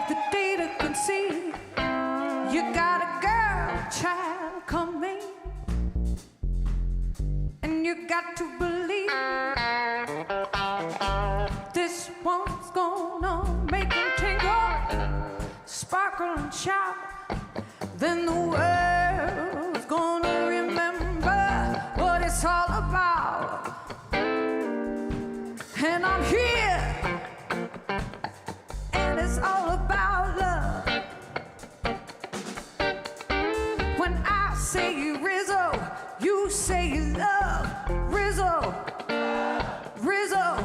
the day to conceive. You got a girl child coming, and you got to believe this one's gonna make them tingle, sparkle and shout. Then the world's gonna remember what it's all about. And I'm here, and it's all about love. When I say Rizzo, you say love. Rizzo, Rizzo.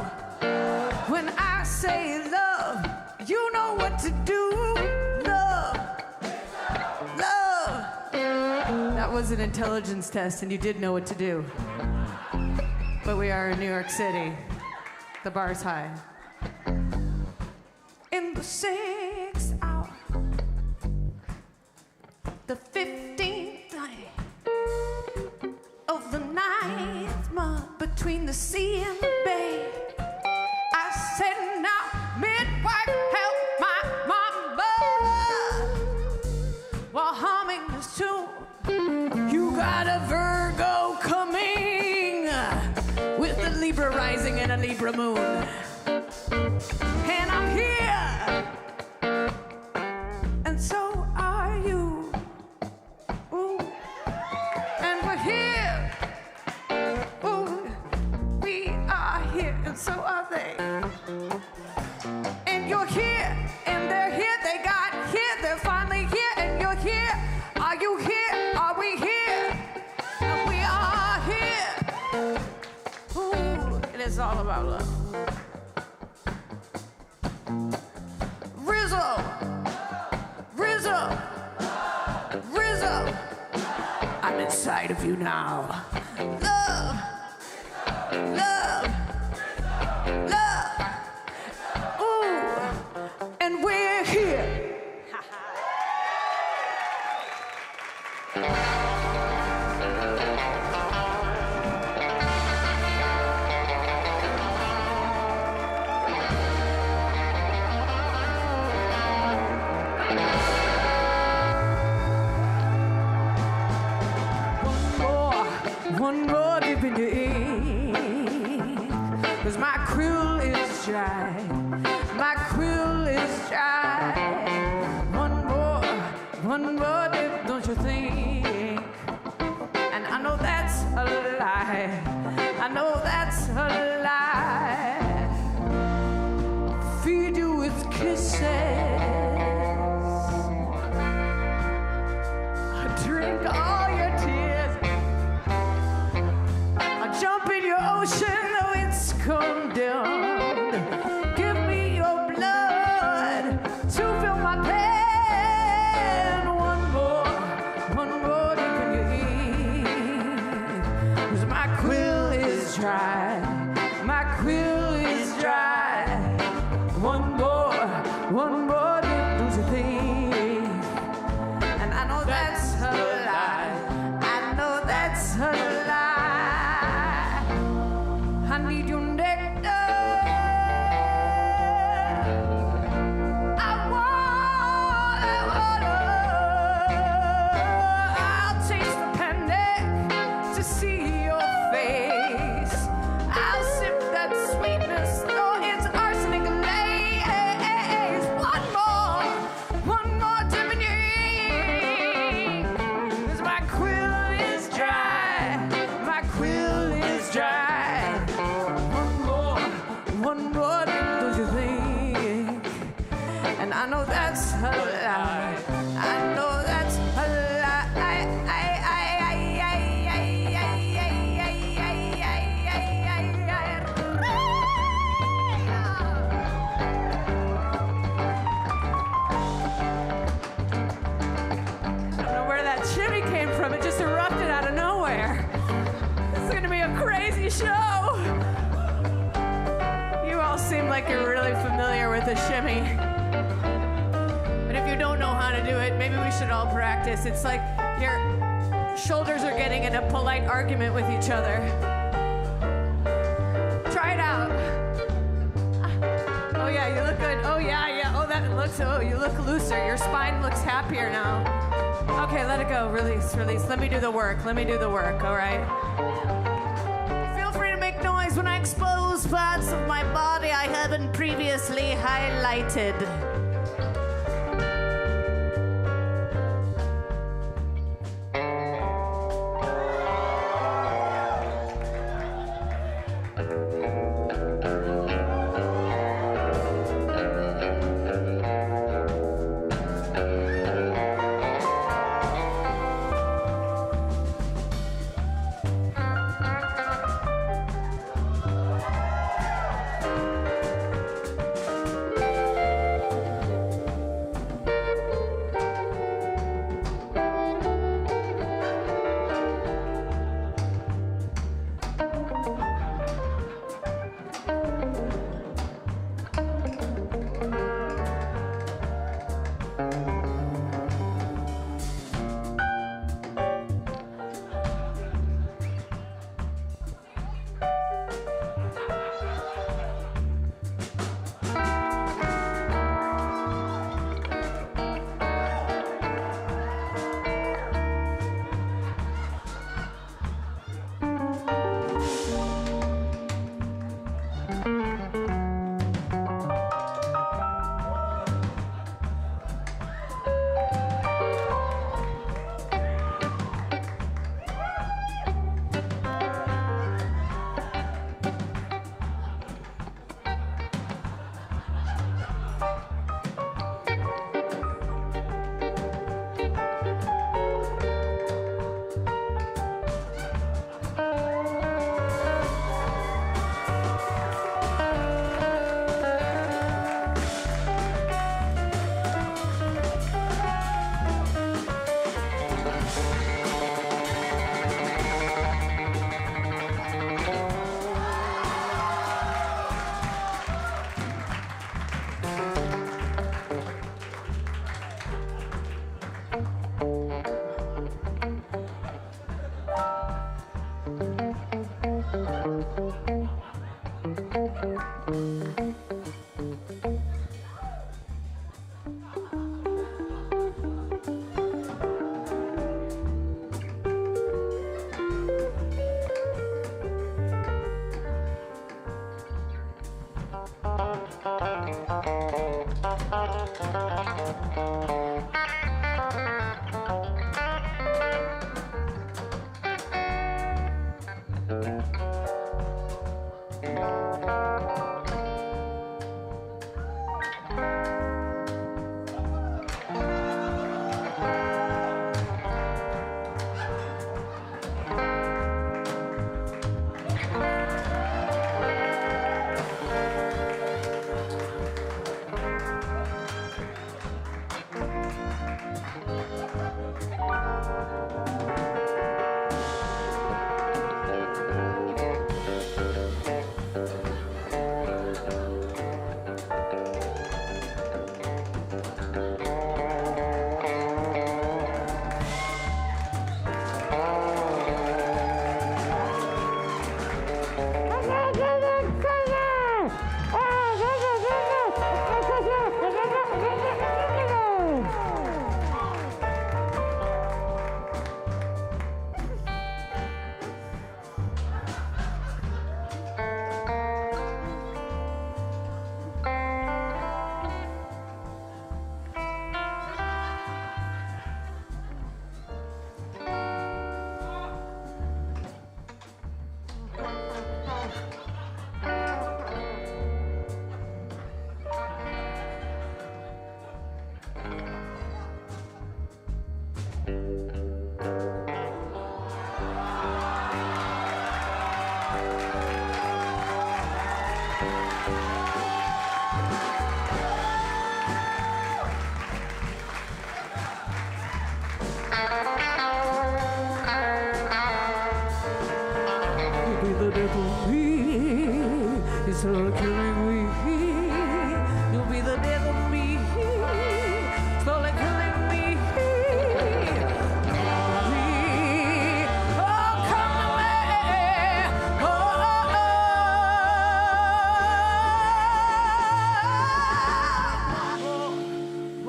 When I say love, you know what to do. Love, love. That was an intelligence test, and you did know what to do. But we are in New York City. The bar's high. In the 6th hour, the 15th day of the 9th month, between the sea and the bay, I said, now, midwife, help my mama, while humming this tune. You got a Virgo coming, with a Libra rising and a Libra moon. And I'm here, and so are you. Ooh. And we're here. Ooh. We are here, and so are they. And you're here, and they're here. They got here, they're finally here, and you're here. Are you here? Are we here? And we are here. Ooh. It is all about love. Rizzo, Rizzo, Rizzo. I'm inside of you now. Love, love, love. Ooh, and we're here. One more dip in your ink, 'cause my quill is dry. My quill is dry. One more dip, don't you think? And I know that's a lie. I know that's a lie. Feed you with kisses. I drink all your tears. Jump in your ocean, though it's condemned. Give me your blood to fill my pain. One more dip in your ink, 'cause my quill is dry. My quill is dry. One more dip, don't you think? And I know that's a lie. I know that's a lie. I need your nectar. I want I'll taste the panic to see your face. I'll sip that sweetness, though it's arsenic lace. One more dip in your ink, 'cause my quill is dry. My quill is dry. One more, don't you think? And I know that's a lie. I know that's a lie. I don't know where that shimmy came from. It just erupted out of nowhere. This is gonna be a crazy show. You all seem like you're really familiar with the shimmy. But if you don't know how to do it, maybe we should all practice. It's like your shoulders are getting in a polite argument with each other. Try it out. Oh yeah, you look good. Oh yeah, yeah. Oh, that You look looser. Your spine looks happier now. Okay, let it go. Release, release. Let me do the work. Let me do the work, all right? Feel free to make noise when I expose parts of my body I haven't previously highlighted.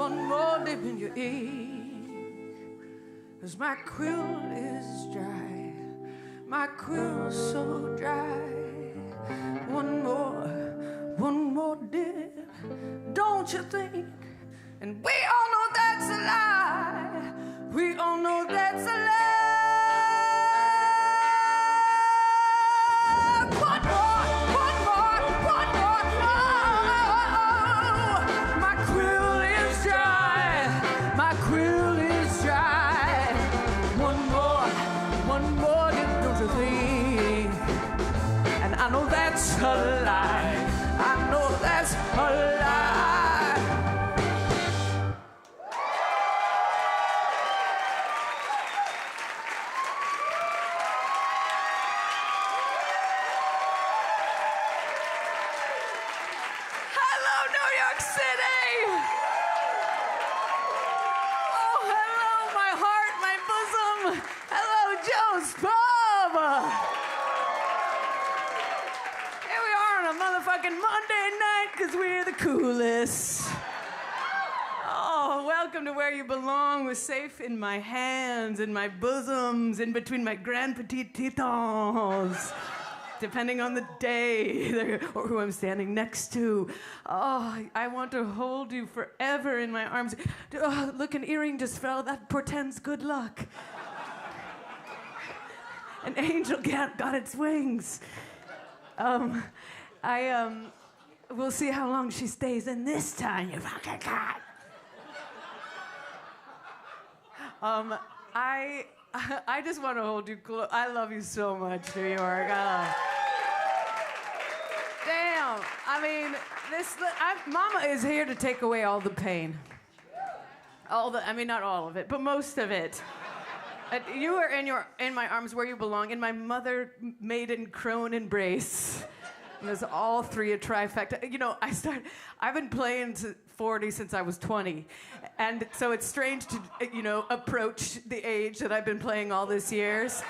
one more dip in your ink. 'Cause my quill is dry, my quill's so dry. One more dip, don't you think? And we all know that's a lie. We all know that's a lie. One more, no. My quill is dry, my quill is dry. One more, don't you think? And I know that's a lie. I know that's a lie. Monday night, because we're the coolest. Oh, welcome to where you belong. We're safe in my hands, in my bosoms, in between my grand petite titons, depending on the day or who I'm standing next to. Oh, I want to hold you forever in my arms. Oh, look, an earring just fell. That portends good luck. An angel got its wings. We'll see how long she stays in this time, you fucking cat. I just want to hold you close. I love you so much, New York. Damn. I mean, Mama is here to take away all the pain. Not all of it, but most of it. You are in my arms where you belong, in my mother maiden crone embrace. And there's all three a trifecta. You know, I've been playing to 40 since I was 20. And so it's strange to, approach the age that I've been playing all these years.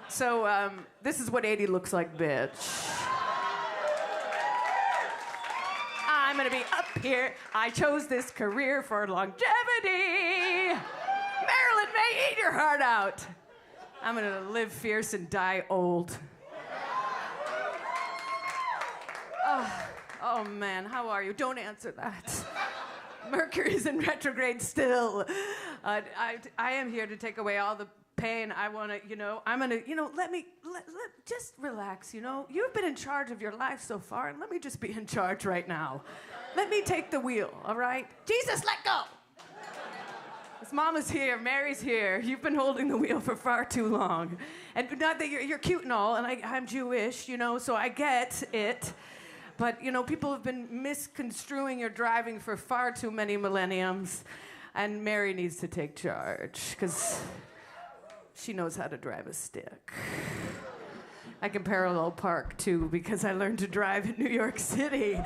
So this is what 80 looks like, bitch. I'm gonna be up here. I chose this career for longevity. Marilyn May, eat your heart out. I'm gonna live fierce and die old. Oh man, how are you? Don't answer that. Mercury's in retrograde still. I am here to take away all the pain. I want to, just relax, You've been in charge of your life so far, and let me just be in charge right now. Let me take the wheel, all right? Jesus, let go! His Mama's here, Mary's here. You've been holding the wheel for far too long. And not that you're cute and all, and I'm Jewish, so I get it. But, people have been misconstruing your driving for far too many millenniums. And Mary needs to take charge, because she knows how to drive a stick. I can parallel park, too, because I learned to drive in New York City.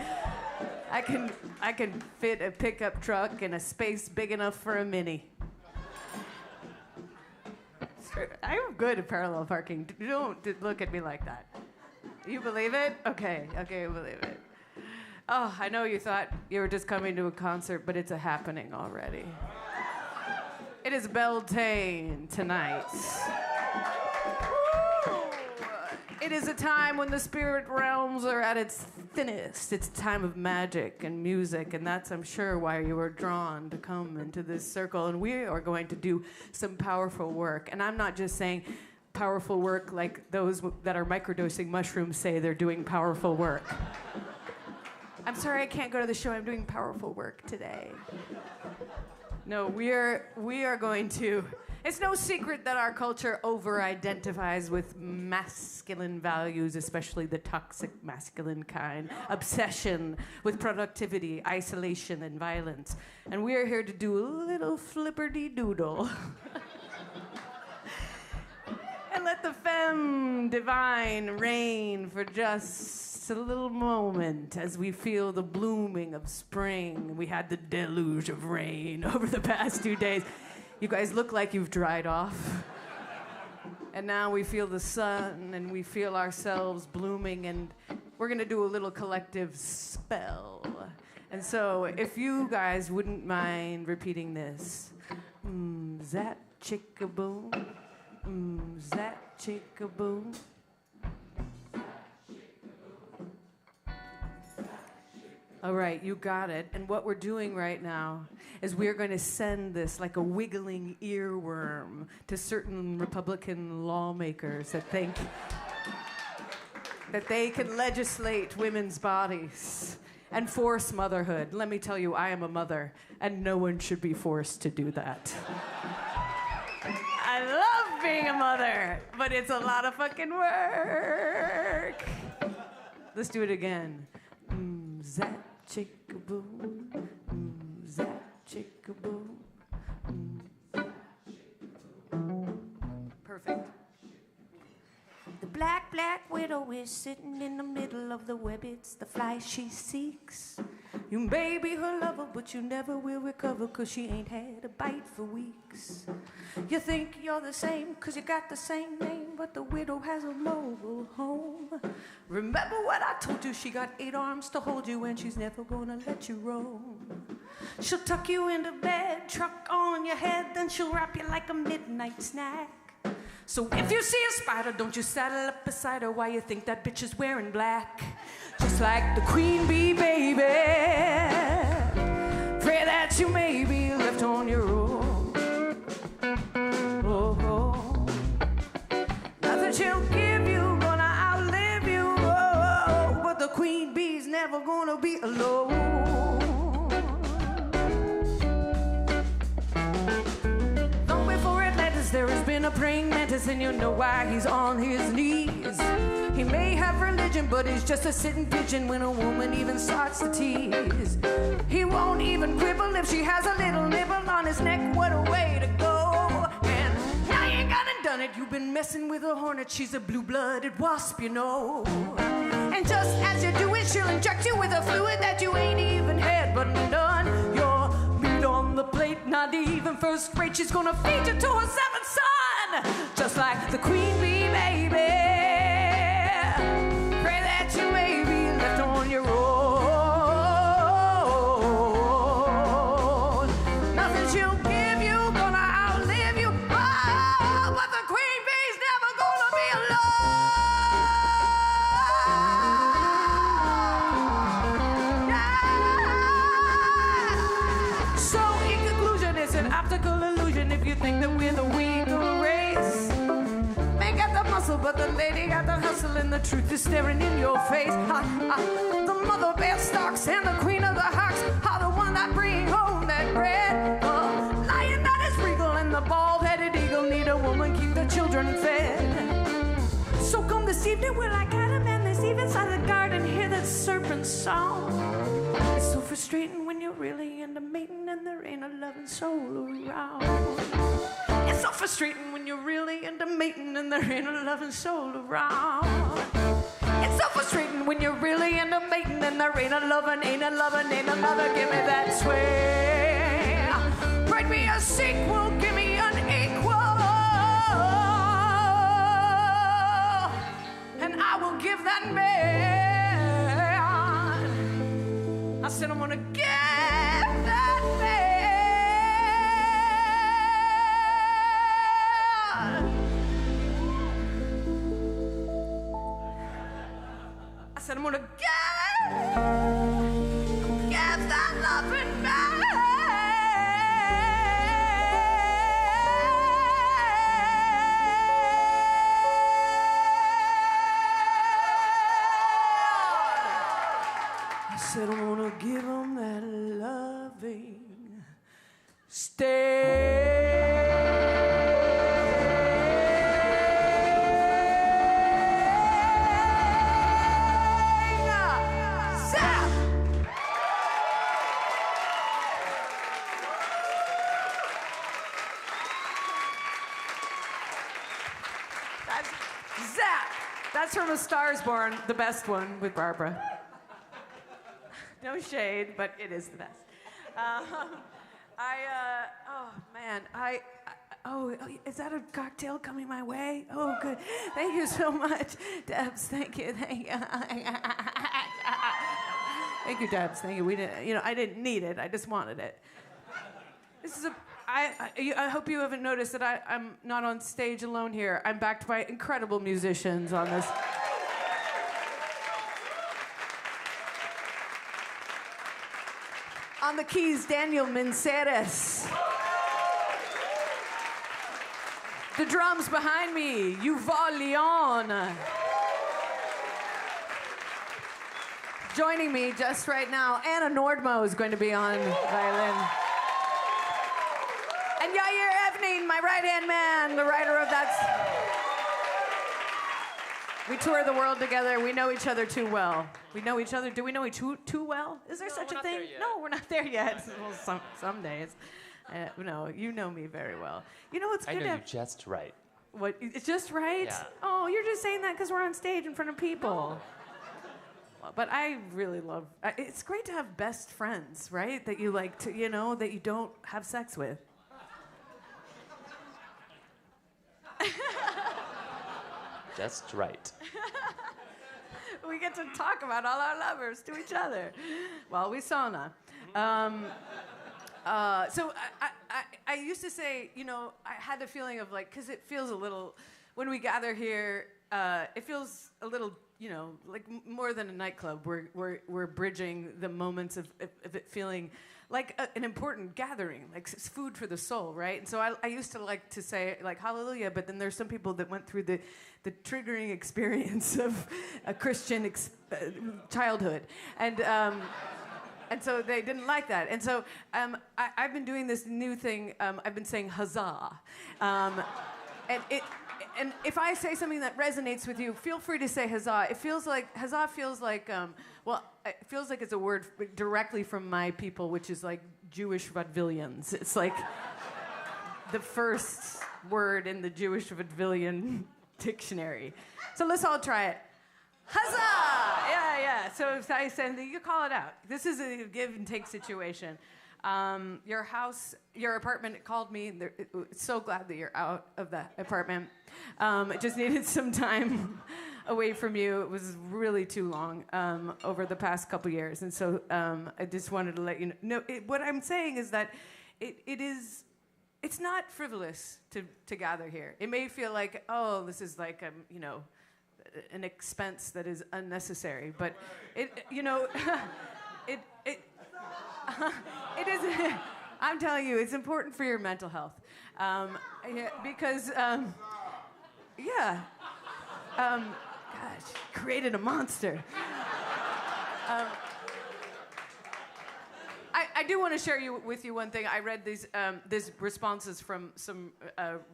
I can fit a pickup truck in a space big enough for a Mini. I'm good at parallel parking. Don't look at me like that. You believe it? Okay, I believe it. Oh, I know you thought you were just coming to a concert, but it's a happening already. It is Beltane tonight. Woo! It is a time when the spirit realms are at its thinnest. It's a time of magic and music, and that's, I'm sure, why you were drawn to come into this circle. And we are going to do some powerful work. And I'm not just saying powerful work like those that are microdosing mushrooms say they're doing powerful work. I'm sorry I can't go to the show. I'm doing powerful work today. No, we are going to... It's no secret that our culture over-identifies with masculine values, especially the toxic masculine kind. Obsession with productivity, isolation, and violence. And we are here to do a little flipperty-doodle. And let the femme divine reign for just a little moment as we feel the blooming of spring. We had the deluge of rain over the past 2 days. You guys look like you've dried off. And now we feel the sun and we feel ourselves blooming, and we're gonna do a little collective spell. And so if you guys wouldn't mind repeating this. Zat chickaboo, zat chickaboo. All right, you got it. And what we're doing right now is we're going to send this like a wiggling earworm to certain Republican lawmakers that think that they can legislate women's bodies and force motherhood. Let me tell you, I am a mother, and no one should be forced to do that. I love being a mother, but it's a lot of fucking work. Let's do it again. Zat chickaboo, zat chickaboo. Perfect. The black, black widow is sitting in the middle of the web. It's the fly she seeks. You may be her lover, but you never will recover, 'cause she ain't had a bite for weeks. You think you're the same 'cause you got the same name, but the widow has a mobile home. Remember what I told you, she got 8 arms to hold you, and she's never gonna let you roam. She'll tuck you into bed, truck on your head, then she'll wrap you like a midnight snack. So if you see a spider, don't you saddle up beside her. Why you think that bitch is wearing black? Just like the queen bee, baby. Pray that you may be left on your own. Oh, oh. Nothing she'll give you gonna outlive you. Oh, but the queen bee's never gonna be alone. There has been a praying mantis, and you know why he's on his knees. He may have religion, but he's just a sitting pigeon when a woman even starts to tease. He won't even quibble if she has a little nibble on his neck. What a way to go. And now you ain't gone and done it. You've been messing with a hornet. She's a blue-blooded wasp, you know. And just as you do it, she'll inject you with a fluid that you ain't even had but none. You're meat on the plate, not even first rate. She's gonna feed you to her 7th son, just like the queen bee, baby. Pray that you may be left on your own. Nothing she'll give you gonna outlive you. Oh, but the queen bee's never gonna be alone. So in conclusion, it's an optical illusion if you think that we're the weaker race. Man got the muscle, but the lady got the hustle, and the truth is staring in your face. The mother bear stalks and the queen of the hawks are the one that bring home that bread. Lion that is regal and the bald-headed eagle need a woman keep the children fed. So come this evening, we're like Adam and this Eve inside the garden, hear that serpent song. It's so frustrating when you're really into mating and there ain't a loving soul around. It's so frustrating when you're really into mating and there ain't a loving soul around. It's so frustrating when you're really into mating and there ain't a loving, ain't a loving, ain't a loving. Give me that swing. Write me a sequel, give me an equal. And I will give that man. I said I'm gonna give that man. I said I'm gonna give that loving man. I said I'm gonna give him that loving stay. That's from A Star Is Born, the best one with Barbara. No shade, but it is the best. Oh, is that a cocktail coming my way? Oh, good. Thank you so much, Debs. Thank you. Thank you, Debs. Thank you. We didn't, I didn't need it. I just wanted it. This is I hope you haven't noticed that I'm not on stage alone here. I'm backed by incredible musicians on this. On the keys, Daniel Minceres. The drums behind me, Yuval Leon. Joining me just right now, Anna Nordmo is going to be on violin. And Yair Evnin, my right-hand man, the writer of that. We tour the world together. We know each other too well. We know each other. Do we know each too well? Is there such a thing? No, we're not there yet. Well, some days. No, you know me very well. You know what's good? I know you just right. What? It's just right? Yeah. Oh, you're just saying that because we're on stage in front of people. Well, but I really love. It's great to have best friends, right? That you like to, that you don't have sex with. Just right. We get to talk about all our lovers to each other while we sauna. So I used to say, I had the feeling of because it feels a little, when we gather here, it feels a little, like more than a nightclub. We're bridging the moments of it feeling like an important gathering, like food for the soul, right? And so I used to like to say hallelujah, but then there's some people that went through the triggering experience of a Christian childhood, and so they didn't like that. And so I've been doing this new thing. I've been saying huzzah, and if I say something that resonates with you, feel free to say huzzah. Huzzah feels like it feels like it's a word directly from my people, which is like Jewish vaudevillians. It's like the first word in the Jewish vaudevillian dictionary. So let's all try it. Huzzah! Yeah. So if I said, you call it out. This is a give and take situation. Your apartment called me. So glad that you're out of that apartment. It just needed some time away from you. It was really too long over the past couple years. And so I just wanted to let you know. What I'm saying is that it's not frivolous to gather here. It may feel like, oh, this is like, an expense that is unnecessary. But it is. I'm telling you, it's important for your mental health, because, gosh, created a monster. I do want to share with you one thing. I read these responses from some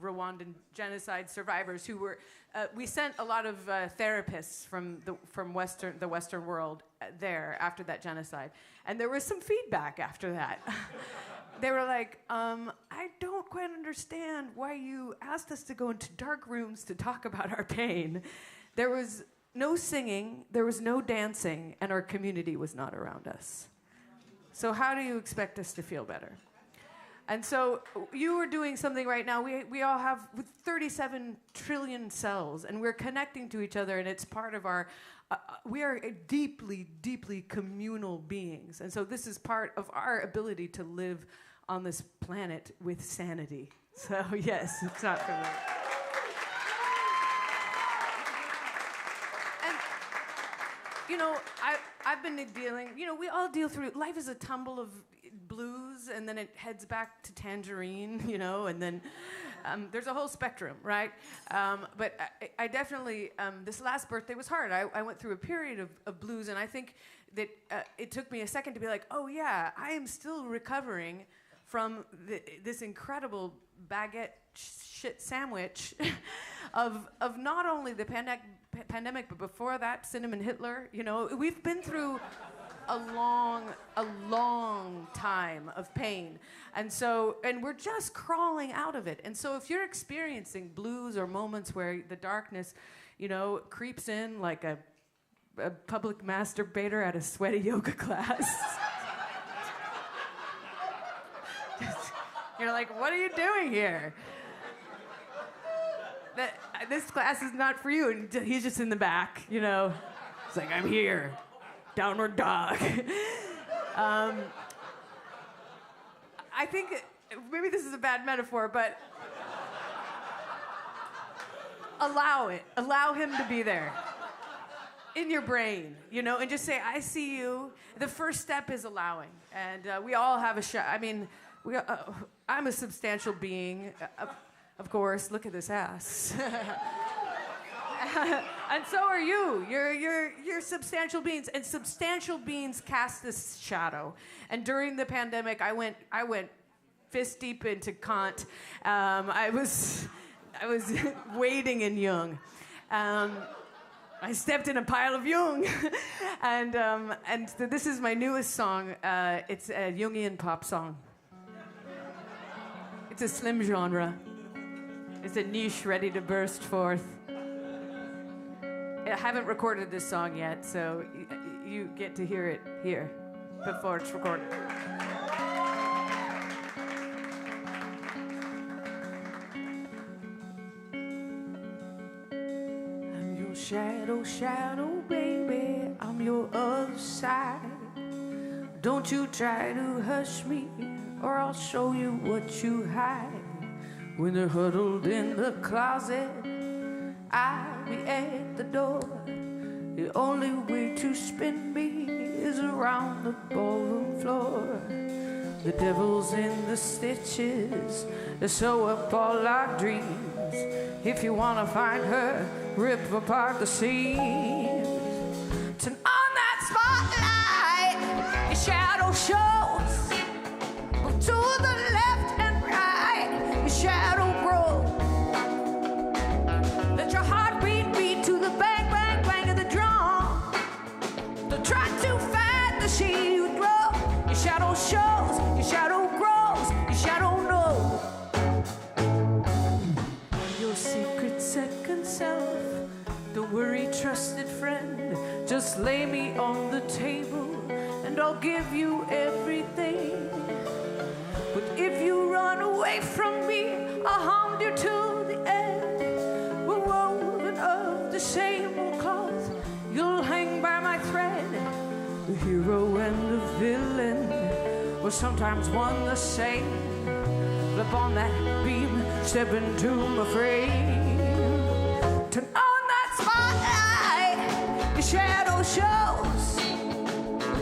Rwandan genocide survivors who were. We sent a lot of therapists from the Western world there after that genocide, and there was some feedback after that. They were like, I don't quite understand why you asked us to go into dark rooms to talk about our pain. There was no singing, there was no dancing, and our community was not around us. So how do you expect us to feel better? And so you are doing something right now. We all have 37 trillion cells, and we're connecting to each other, and it's part of our... we are deeply, deeply communal beings. And so this is part of our ability to live on this planet with sanity. So yes, it's not for me. And, I've been dealing, we all deal through, life is a tumble of blues, and then it heads back to tangerine, and then there's a whole spectrum, right? But I definitely, this last birthday was hard. I went through a period of blues, and I think that it took me a second to be like, oh yeah, I am still recovering from this incredible baguette shit sandwich of not only the pandemic, but before that, Cinnamon Hitler. We've been through a long time of pain. And we're just crawling out of it. And so if you're experiencing blues or moments where the darkness, creeps in like a public masturbator at a sweaty yoga class, you're like, what are you doing here? This class is not for you. And he's just in the back, He's like, I'm here. Downward dog. I think maybe this is a bad metaphor, but allow it. Allow him to be there in your brain, you know, and just say, I see you. The first step is allowing. And we all have a shot. I mean, I'm a substantial being, of course. Look at this ass. And so are you. You're substantial beings, and substantial beings cast this shadow. And during the pandemic, I went fist deep into Kant. I was wading in Jung. I stepped in a pile of Jung, and this is my newest song. It's a Jungian pop song. It's a slim genre. It's a niche ready to burst forth. I haven't recorded this song yet, so you get to hear it here before it's recorded. I'm your shadow, shadow, baby. I'm your other side. Don't you try to hush me, or I'll show you what you hide. When they're huddled in the closet, I'll be at the door. The only way to spin me is around the ballroom floor. The devil's in the stitches that sew up all our dreams. If you wanna find her, rip apart the seams. Turn on that spotlight, your shadow shows. Move to the left and right, your shadow grows. Let your heartbeat beat to the bang, bang, bang of the drum. Don't try to find the shade you throw. Your shadow shows, your shadow grows, your shadow knows. Your secret second self, don't worry, trusted friend. Just lay me on the table and I'll give you everything. But if you run away from me, I'll hound you to the end. We're woven of the same old cloth. You'll hang by my thread. The hero and the villain were sometimes one the same. Flip on that beam, step into my frame. Turn on that spotlight, your shadow shows.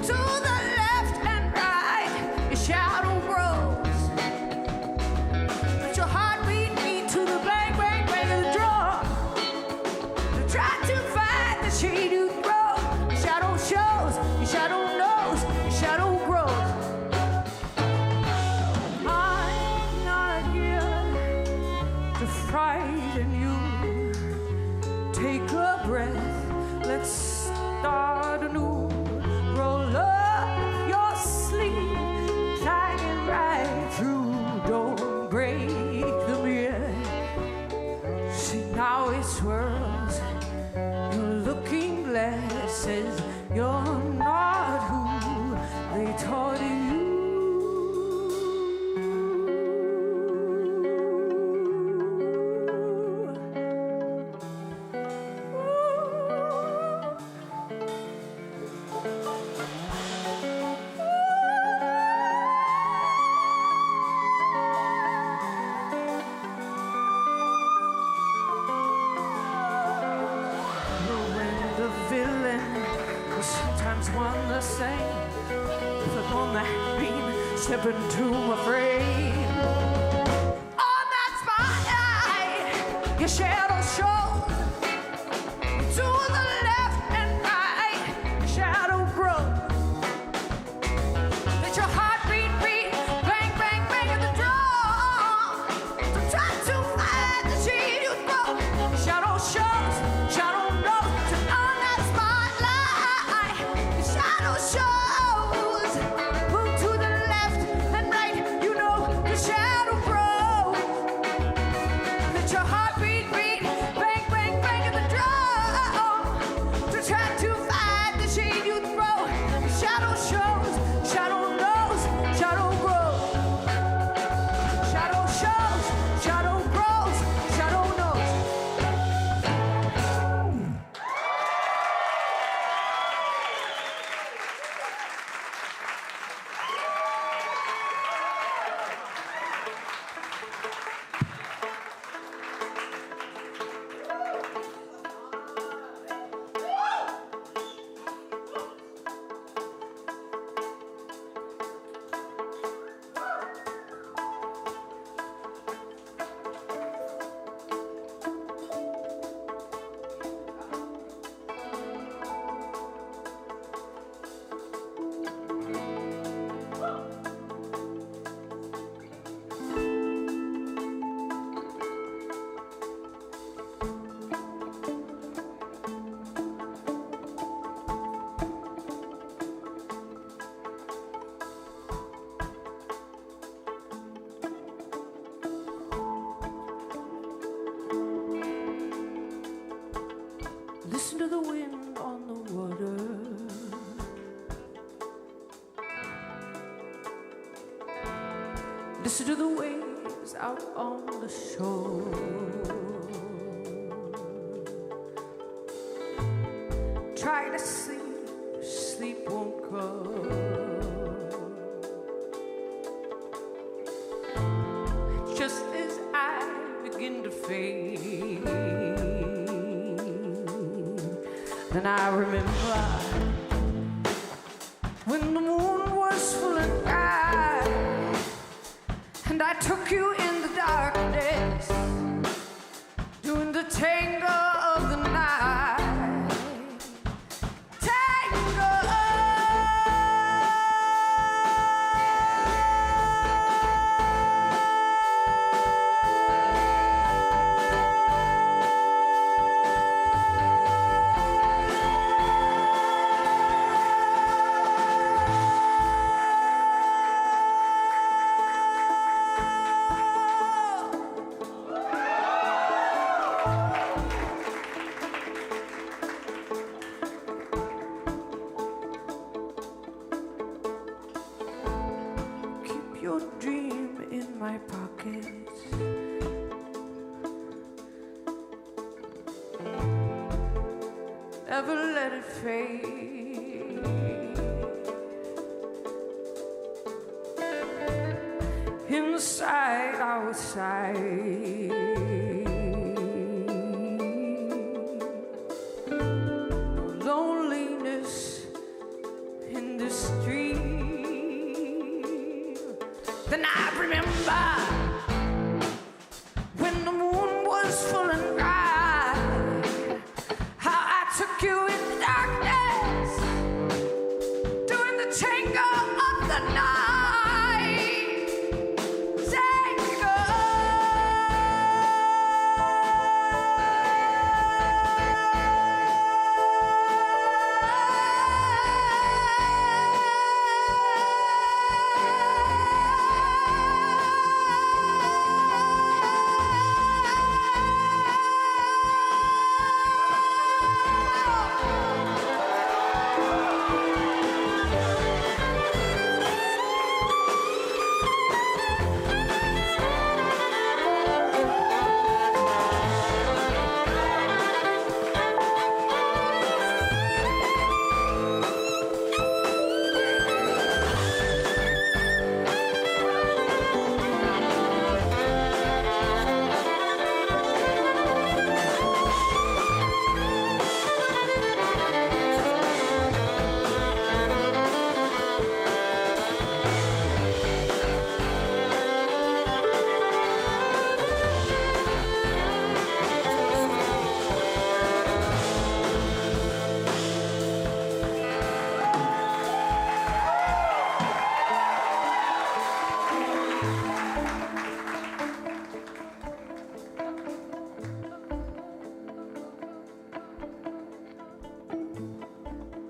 To the left and right, your shadow grows. Let your heartbeat beat to the bang, bang, bang of the drum. Don't try to find the shade you throw. Your shadow shows, your shadow knows, your shadow grows. I'm not here to frighten you. Take a breath, let's start anew. Roll up your sleeve, tie it right through. Don't break the mirror. See now it swirls. Your looking glass says you're not who they taught you. One the same. Flip on that beam, step into my frame. On that spotlight, your shadow shows. To the left and right, your shadow grows. Let your heartbeat beat, bang, bang, bang of the drum. Don't try to find the shade you throw. Your shadow shows, shadow knows. Turn on that spotlight. Shadow shows. Move to the left and right. You know the shadow grows. Let your heartbeat beat. Bang, bang, bang of the drum. Listen to the waves out on the shore. Try to sleep, sleep won't come. Just as I begin to fade, then I remember when the moon was full and bright, and I took you in the darkness, doing the tango of the night. Your dream in my pocket. Never let it fade. Inside, outside. Loneliness in the street. Then I remember when the moon was full and bright, how I took you in the darkness, doing the tango of the night.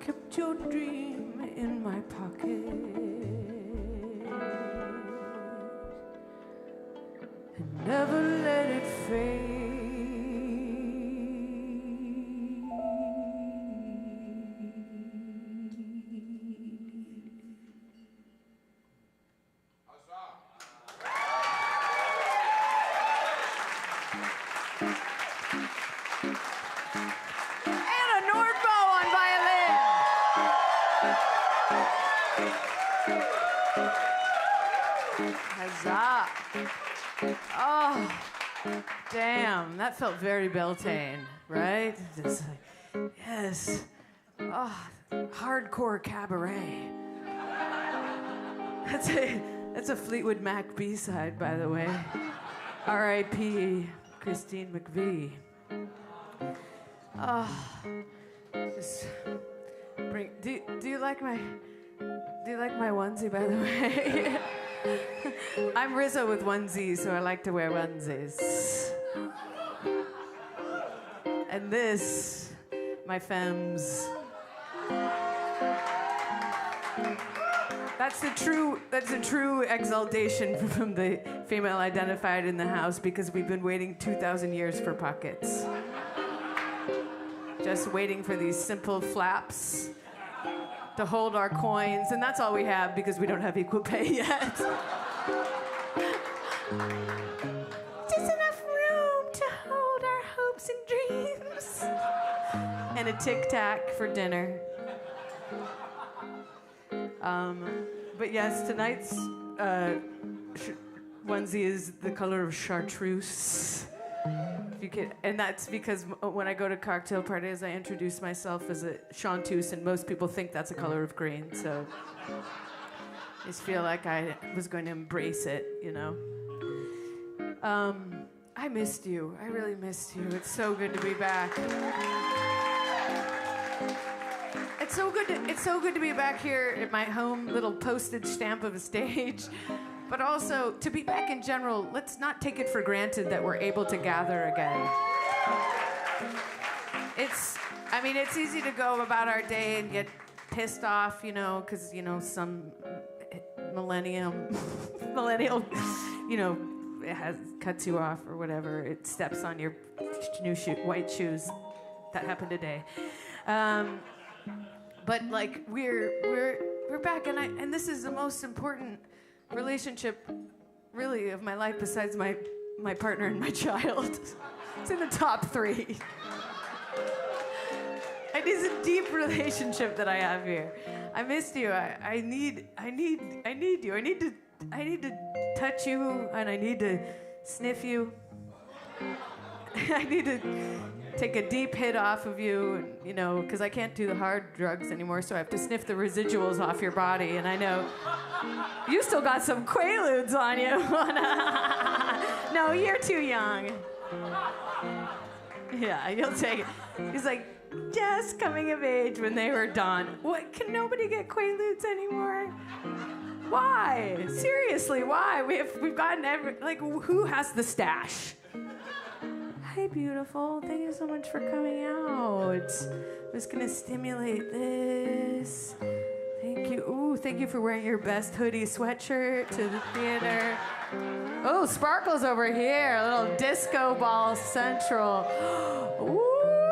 Kept your dream in my pocket and never let it fade. Huzzah. Oh, damn, that felt very Beltane, right? Just like, yes. Oh, hardcore cabaret. That's a Fleetwood Mac B-side, by the way. R.I.P. Christine McVie. Oh, just bring. Do you like my onesie, by the way? I'm Rizo with onesies, so I like to wear onesies. And this, my femmes. That's a true exaltation from the female identified in the house, because we've been waiting 2,000 years for pockets. Just waiting for these simple flaps to hold our coins, and that's all we have because we don't have equal pay yet. Just enough room to hold our hopes and dreams. And a Tic Tac for dinner. But yes, tonight's onesie is the color of chartreuse. If you can, and that's because when I go to cocktail parties, I introduce myself as a chanteuse, and most people think that's a color of green. So I just feel like I was going to embrace it, you know. I missed you. I really missed you. It's so good to be back. It's so good to be back here at my home little postage stamp of a stage. But also, to be back in general, let's not take it for granted that we're able to gather again. It's easy to go about our day and get pissed off, you know, because, you know, some millennial, you know, cuts you off or whatever. It steps on your new white shoes. That happened today. But like we're back, and this is the most important relationship, really, of my life besides my partner and my child. It's in the top 3. It is a deep relationship that I have here. I missed you. I need you. I need to touch you, and I need to sniff you. I need to take a deep hit off of you, and, you know, because I can't do the hard drugs anymore, so I have to sniff the residuals off your body, and I know you still got some Quaaludes on you. No, you're too young. Yeah, you'll take it. He's like, just coming of age when they were done. What, can nobody get Quaaludes anymore? Why? Seriously, why? We've gotten who has the stash? Hi, beautiful. Thank you so much for coming out. I'm just gonna stimulate this. Thank you. Ooh, thank you for wearing your best hoodie sweatshirt to the theater. Oh, Sparkle's over here. A little disco ball central. Ooh,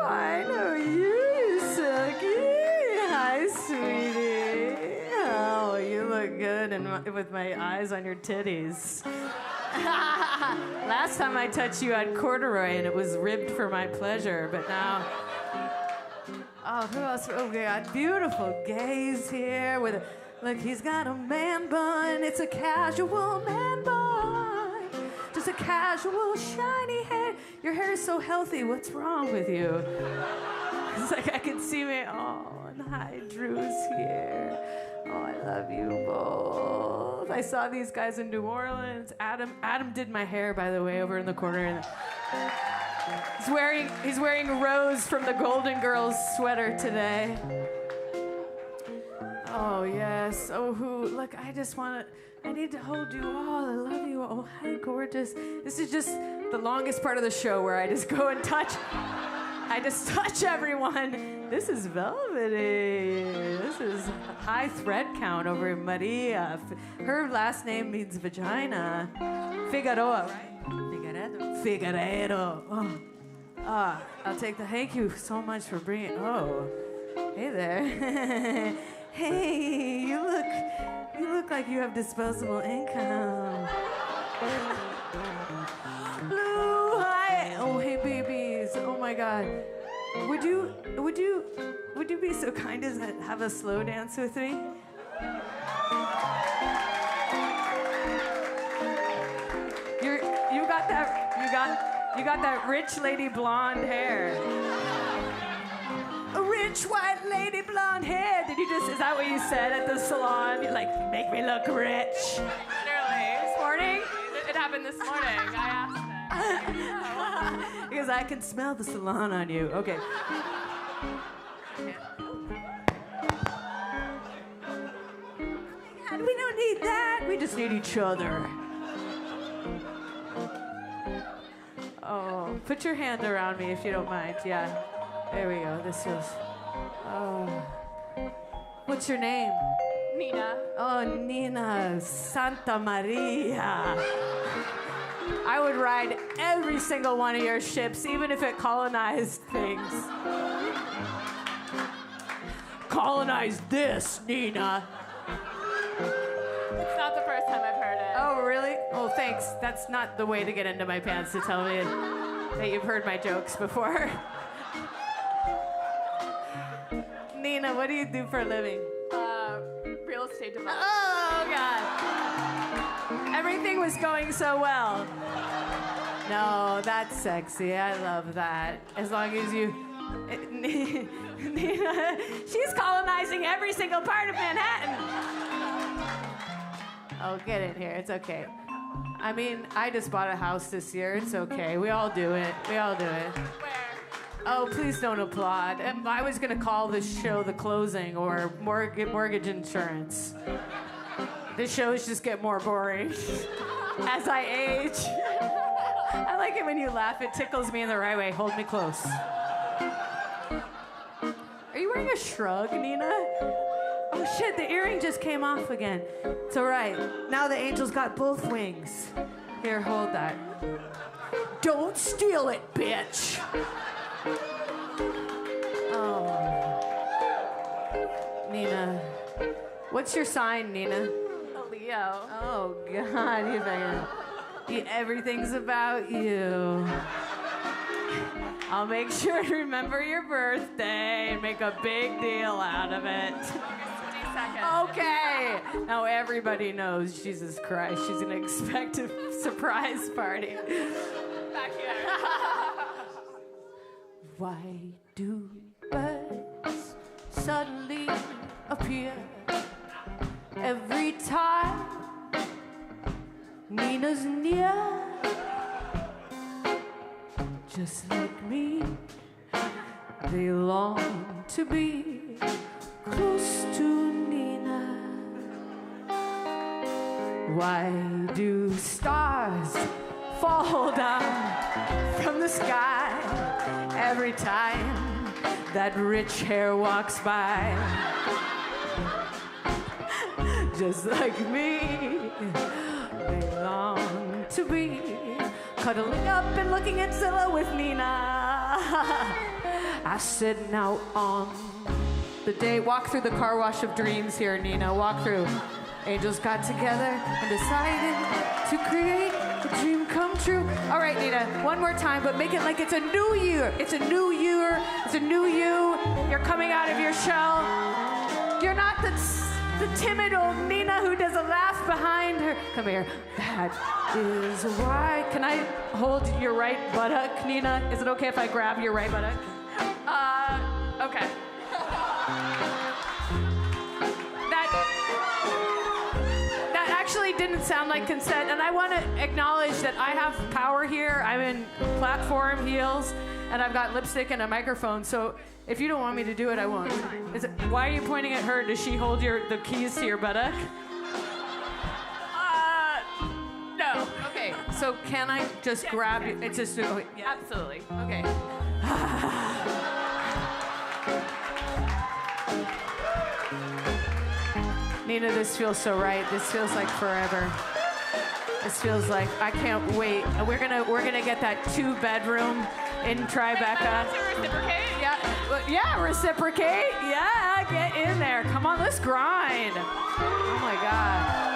I know you, Silky. Hi, sweetie. Oh, you look good with my eyes on your titties. Last time I touched you, I had corduroy and it was ribbed for my pleasure, but now... Oh, who else? Oh, we got beautiful gays here with look, he's got a man bun. It's a casual man bun. Just a casual, shiny hair. Your hair is so healthy. What's wrong with you? It's like I can see me. Oh, and hi, Drew's here. Oh, I love you both. I saw these guys in New Orleans. Adam did my hair, by the way, over in the corner. He's wearing a rose from the Golden Girls sweater today. Oh, yes. Oh, look, I need to hold you all. I love you. Oh, hi, gorgeous. This is just the longest part of the show where I just go and touch. I just touch everyone. This is velvety. This is high thread count over Maria. Her last name means vagina. Figueroa, right? Figueredo. Oh. I'll take thank you so much for bringing, hey there. Hey, you look like you have disposable income. Blue, hi. Oh, hey, babies. Oh my God. Would you be so kind as to have a slow dance with me? You got that rich lady blonde hair. A rich white lady blonde hair. Is that what you said at the salon? You're like, make me look rich. Literally. This morning? It happened this morning. I asked it. Because I can smell the salon on you. Okay. We don't need that. We just need each other. Oh, put your hand around me if you don't mind. Yeah. There we go. This is. Oh. What's your name? Nina. Oh, Nina. Santa Maria. I would ride every single one of your ships, even if it colonized things. Colonize this, Nina. It's not the first time I've heard it. Oh, really? Oh, thanks. That's not the way to get into my pants to tell me that you've heard my jokes before. Nina, what do you do for a living? Real estate development. Oh, God. Everything was going so well. No, that's sexy. I love that. As long as you... Nina, she's colonizing every single part of Manhattan. Oh, get in here. It's okay. I mean, I just bought a house this year. It's okay. We all do it. We all do it. Where? Oh, please don't applaud. I was going to call this show The Closing or Mortgage Insurance. The shows just get more boring as I age. I like it when you laugh. It tickles me in the right way. Hold me close. Are you wearing a shrug, Nina? Oh, shit, the earring just came off again. It's all right. Now the angel's got both wings. Here, hold that. Don't steal it, bitch. Oh. Nina. What's your sign, Nina? A Leo. Oh, God, you better. Everything's about you. I'll make sure to remember your birthday and make a big deal out of it. Okay. Now everybody knows, Jesus Christ, she's gonna expect a surprise party. Back here. Why do birds suddenly appear every time Nina's near? Just like me, they long to be close to Nina. Why do stars fall down from the sky every time that rich hair walks by? Just like me, they long to be cuddling up and looking at Zilla with Nina. I said, now on the day, walk through the car wash of dreams here, Nina. Walk through. Angels got together and decided to create a dream come true. All right, Nina, one more time, but make it like it's a new year. It's a new year. It's a new you. You're coming out of your shell. You're not the timid old Nina who does a laugh behind her. Come here. That is why. Can I hold your right buttock, Nina? Is it okay if I grab your right buttock? Okay. That actually didn't sound like consent, and I want to acknowledge that I have power here. I'm in platform heels, and I've got lipstick and a microphone, so if you don't want me to do it, I won't. Why are you pointing at her? Does she hold the keys to your buttock? No. Okay, so can I just grab you? It's just, yeah. Absolutely. Okay. Nina, this feels so right. This feels like forever. This feels like I can't wait. We're gonna get that 2-bedroom in Tribeca. To reciprocate? Yeah, reciprocate. Yeah, get in there. Come on, let's grind. Oh my God.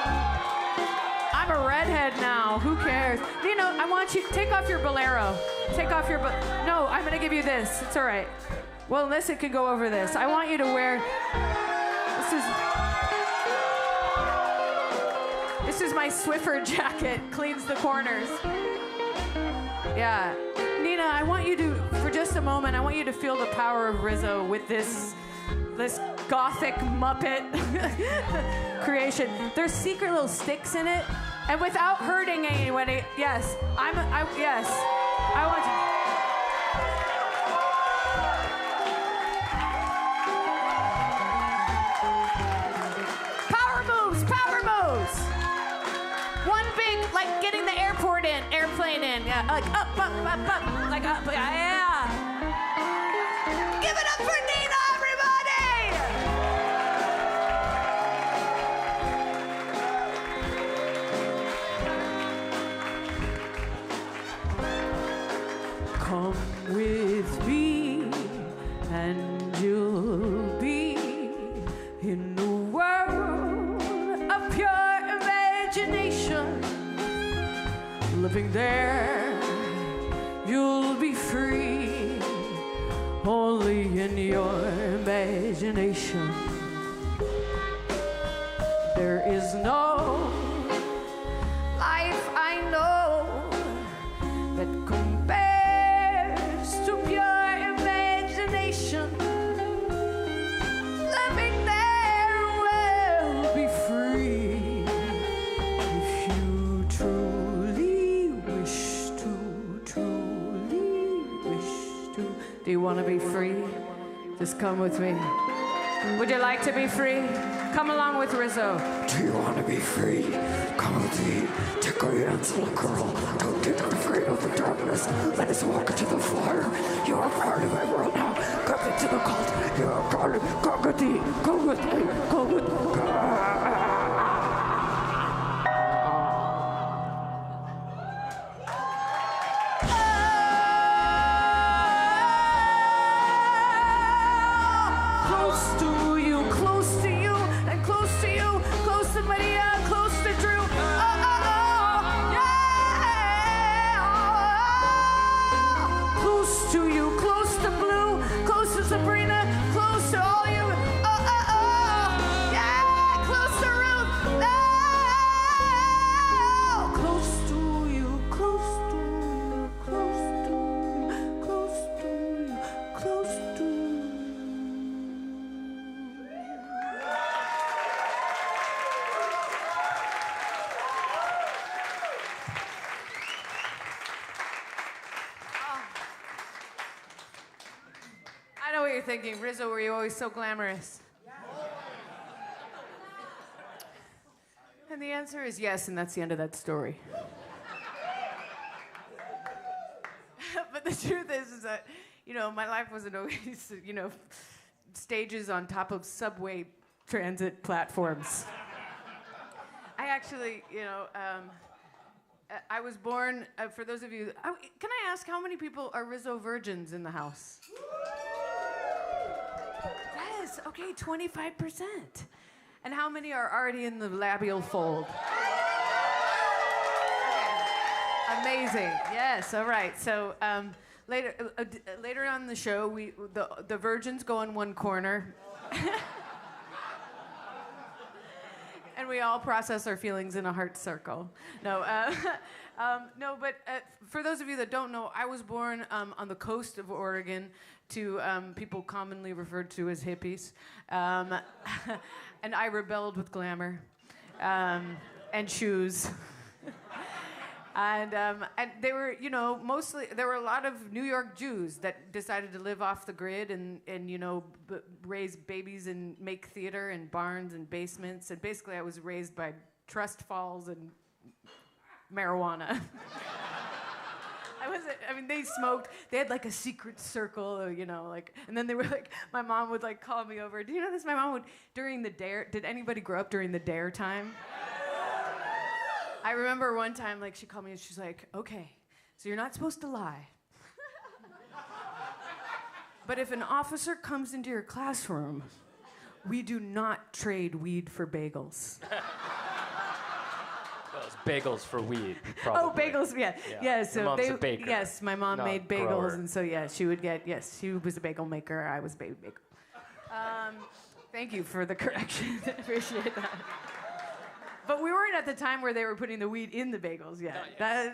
I'm a redhead now. Who cares? Nina, I want you take off your bolero. Take off your no. I'm gonna give you this. It's all right. Well, unless it can go over this. I want you to wear. This is my Swiffer jacket. Cleans the corners. Yeah. Nina, I want you to, for just a moment, I want you to feel the power of Rizo with this gothic Muppet creation. There's secret little sticks in it, and without hurting anybody, yes, yes, I want you. Power moves. One big, like getting the airplane in, yeah, like up, like up, yeah. Give it up for Nina, everybody! Come with me, and you'll be in the world of pure imagination. living there, you'll be free, only in your imagination. There is no life I know that compares to pure imagination. Living there will be free if you truly wish to, truly wish to. Do you want to be free? Just come with me. Would you like to be free? Come along with Rizo. Do you want to be free? Come with me. Take our hands, little girl. Don't get afraid of the darkness. Let us walk into the fire. You are part of my world now. Come into the cult. You are part of it. Come with me. Come with me. Come with me. Thinking, Rizo, were you always so glamorous? And the answer is yes, and that's the end of that story. But the truth is that, you know, my life wasn't always, you know, stages on top of subway transit platforms. I actually, you know, I was born, for those of you, can I ask how many people are Rizo virgins in the house? Yes, okay, 25%. And how many are already in the labial fold? Okay. Amazing. Yes, all right. So later on in the show, the virgins go in one corner. And we all process our feelings in a heart circle. No, but for those of you that don't know, I was born on the coast of Oregon to people commonly referred to as hippies. And I rebelled with glamour and shoes. And they were, you know, mostly, there were a lot of New York Jews that decided to live off the grid and you know, raise babies and make theater in barns and basements. And basically I was raised by trust falls and marijuana. I mean, they smoked. They had like a secret circle, you know, like, and then they were like, my mom would like call me over. Do you know this? My mom would, during the dare, did anybody grow up during the dare time? I remember one time, like, she called me and she's like, okay, so you're not supposed to lie. But if an officer comes into your classroom, we do not trade weed for bagels. Bagels for weed, probably. Oh, bagels, yeah. Yeah, so Your mom's a baker, yes, my mom made bagels, grower. and so, yeah, she would get, yes, she was a bagel maker, I was a baby baker. Thank you for the correction. I appreciate that. But we weren't at the time where they were putting the weed in the bagels yet. Yeah.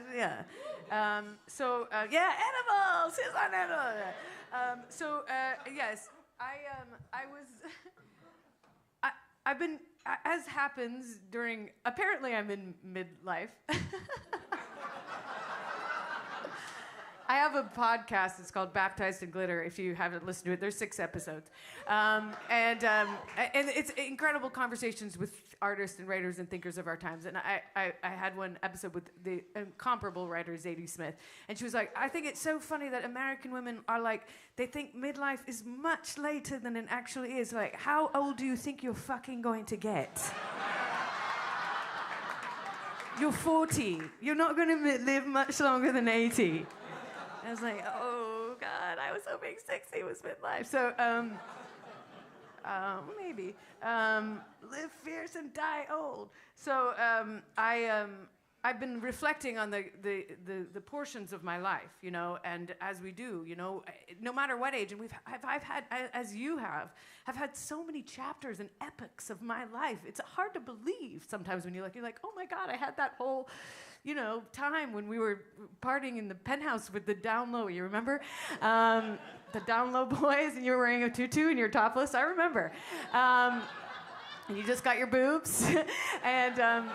Yeah, edibles! Here's on edible! Yes, I was... I've been, as happens during, apparently I'm in midlife. I have a podcast, it's called Baptized in Glitter, if you haven't listened to it. There's 6 episodes. And it's incredible conversations with artists and writers and thinkers of our times. And I had one episode with the incomparable writer Zadie Smith. And she was like, I think it's so funny that American women are like, they think midlife is much later than it actually is. Like, how old do you think you're fucking going to get? You're 40. You're not going to live much longer than 80. I was like, oh, God, I was hoping 60 was midlife. So, maybe. Live fierce and die old. So, I've been reflecting on the portions of my life, you know, and as we do, you know, no matter what age, and I've had, as you have had so many chapters and epochs of my life. It's hard to believe sometimes when you're like, oh my God, I had that whole, you know, time when we were partying in the penthouse with the down low. You remember? The down low boys, and you were wearing a tutu and you're topless. I remember. And you just got your boobs, and.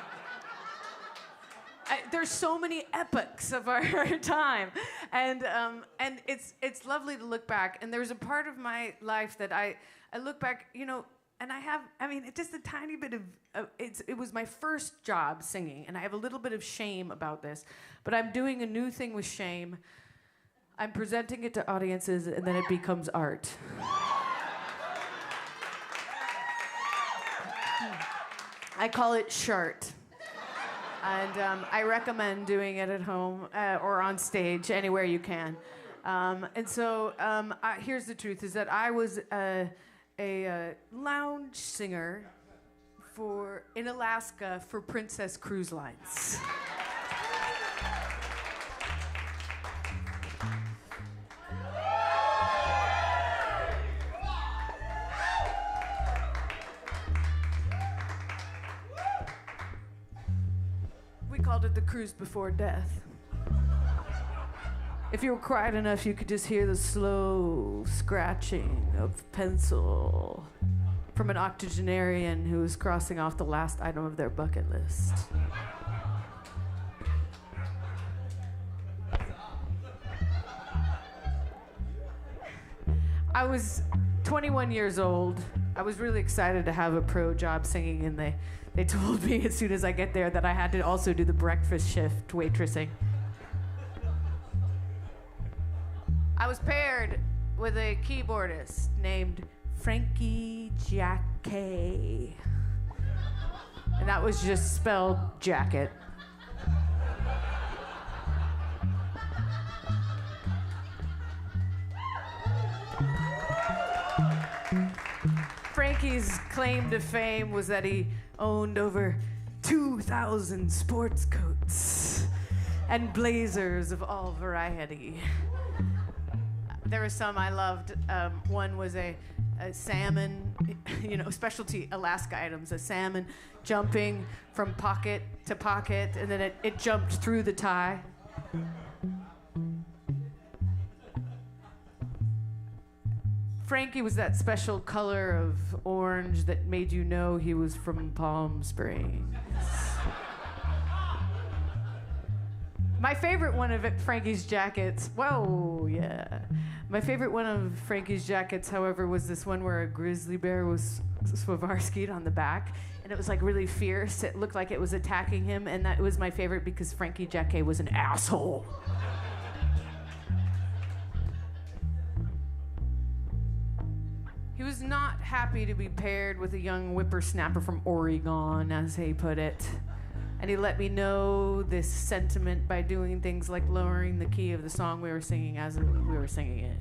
There's so many epochs of our time, and it's lovely to look back. And there's a part of my life that I look back, you know, and it's just a tiny bit of it was my first job singing, and I have a little bit of shame about this, but I'm doing a new thing with shame. I'm presenting it to audiences, and then it becomes art. I call it shart. And I recommend doing it at home or on stage, anywhere you can. And so here's the truth, is that I was a lounge singer in Alaska for Princess Cruise Lines. Called it the cruise before death. If you were quiet enough, you could just hear the slow scratching of pencil from an octogenarian who was crossing off the last item of their bucket list. I was 21 years old. I was really excited to have a pro job singing, and they told me as soon as I get there that I had to also do the breakfast shift waitressing. I was paired with a keyboardist named Frankie Jacquet. And that was just spelled jacket. Frankie's claim to fame was that he owned over 2,000 sports coats and blazers of all variety. There were some I loved. One was a salmon, you know, specialty Alaska items, a salmon jumping from pocket to pocket, and then it jumped through the tie. Frankie was that special color of orange that made you know he was from Palm Springs. My favorite one of Frankie's jackets, whoa, yeah. My favorite one of Frankie's jackets, however, was this one where a grizzly bear was Swarovski'd on the back, and it was like really fierce. It looked like it was attacking him, and that was my favorite because Frankie Jacquet was an asshole. He was not happy to be paired with a young whippersnapper from Oregon, as he put it. And he let me know this sentiment by doing things like lowering the key of the song we were singing as we were singing it.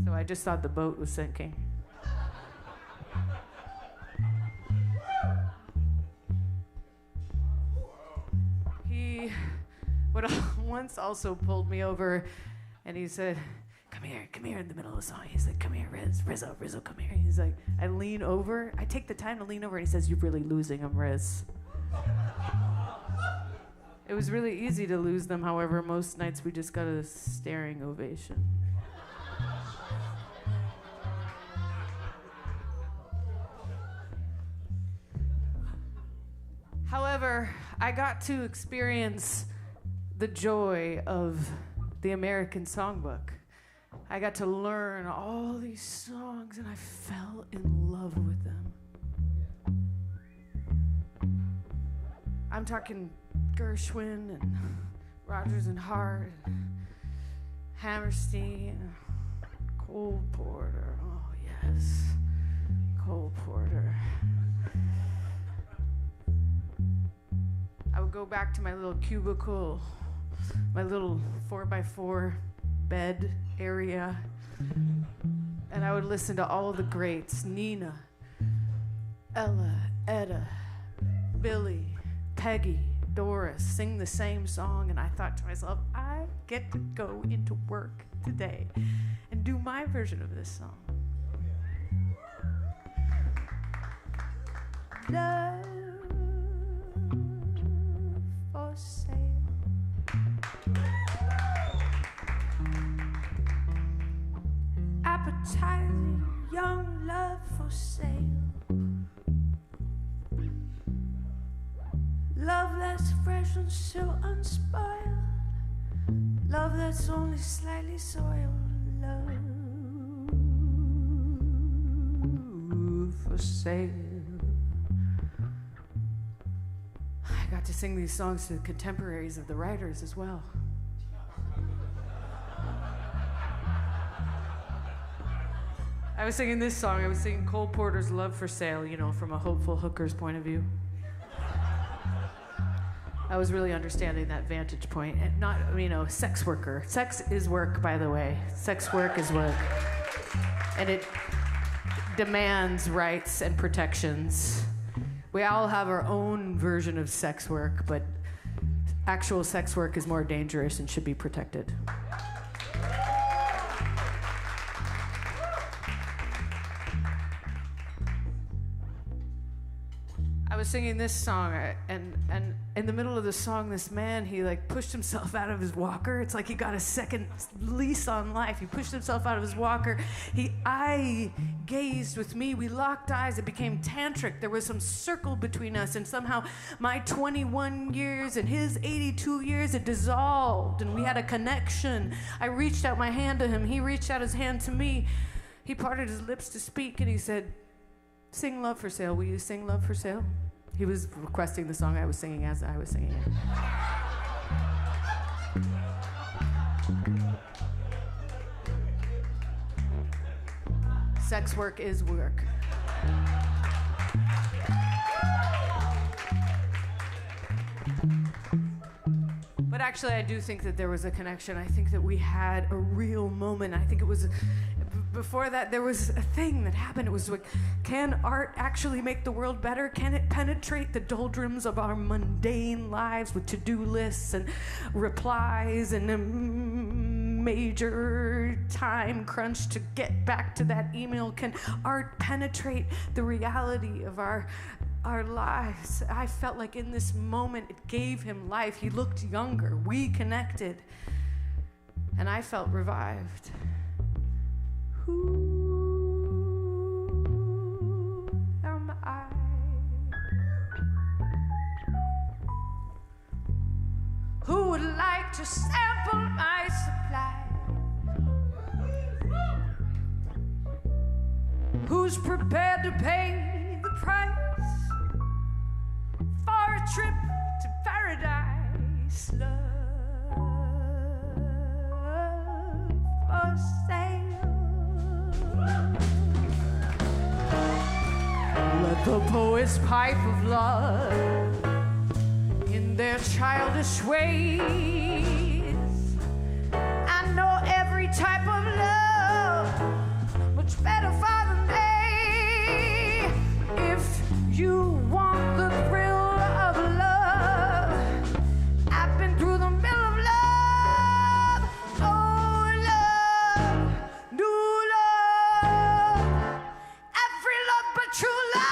So I just thought the boat was sinking. He would once also pulled me over, and he said, come here in the middle of the song. He's like, come here, Rizzo, come here. He's like, I lean over. I take the time to lean over, and he says, you're really losing them, Riz. It was really easy to lose them. However, most nights we just got a staring ovation. However, I got to experience the joy of the American songbook. I got to learn all these songs, and I fell in love with them. I'm talking Gershwin and Rodgers and Hart, and Hammerstein, Cole Porter. Oh yes, Cole Porter. I would go back to my little cubicle, my little 4x4 bed area, and I would listen to all the greats: Nina, Ella, Etta, Billy, Peggy, Doris sing the same song, and I thought to myself, I get to go into work today and do my version of this song. Love for sale. Appetizing young love for sale. Love that's fresh and still unspoiled. Love that's only slightly soiled. Love for sale. I got to sing these songs to the contemporaries of the writers as well. I was singing this song. I was singing Cole Porter's Love for Sale, you know, from a hopeful hooker's point of view. I was really understanding that vantage point. And not, you know, sex worker. Sex is work, by the way. Sex work is work. And it demands rights and protections. We all have our own version of sex work, but actual sex work is more dangerous and should be protected. I was singing this song, and in the middle of the song, this man, he like pushed himself out of his walker. It's like he got a second lease on life. He pushed himself out of his walker. He eye gazed with me. We locked eyes. It became tantric. There was some circle between us, and somehow my 21 years and his 82 years, it dissolved, and we had a connection. I reached out my hand to him. He reached out his hand to me. He parted his lips to speak, and he said, "Sing Love for Sale. Will you sing Love for Sale?" He was requesting the song I was singing as I was singing it. Sex work is work. But actually, I do think that there was a connection. I think that we had a real moment. I think it was... Before that, there was a thing that happened. It was like, can art actually make the world better? Can it penetrate the doldrums of our mundane lives with to-do lists and replies and a major time crunch to get back to that email? Can art penetrate the reality of our lives? I felt like in this moment, it gave him life. He looked younger. We connected. And I felt revived. Who am I? Who would like to sample my supply? Who's prepared to pay the price for a trip to paradise? Love for sale. Let the poets pipe of love in their childish ways. I know every type of love much better far than they. If you want the thrill of love, I've been through the middle of love. Oh, love, new love, every love but true love.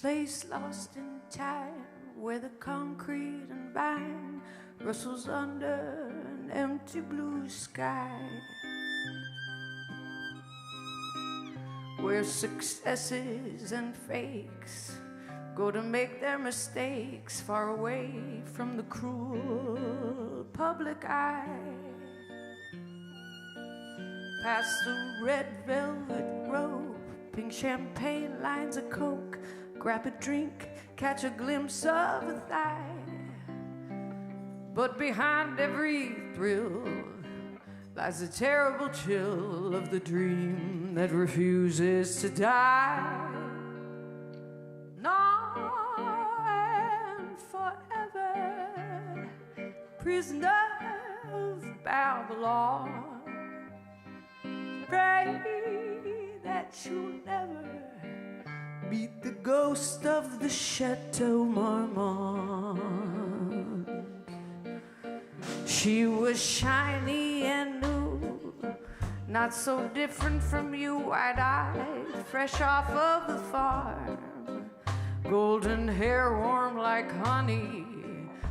place lost in time, where the concrete and vine rustles under an empty blue sky, where successes and fakes go to make their mistakes far away from the cruel public eye. Past the red velvet rope, pink champagne lines of coke, grab a drink, catch a glimpse of a thigh. But behind every thrill lies the terrible chill of the dream that refuses to die. Now and forever, prisoner of Babylon. Pray that you'll never meet the ghost of the Chateau Marmont. She was shiny and new, not so different from you, wide-eyed, fresh off of the farm. Golden hair warm like honey.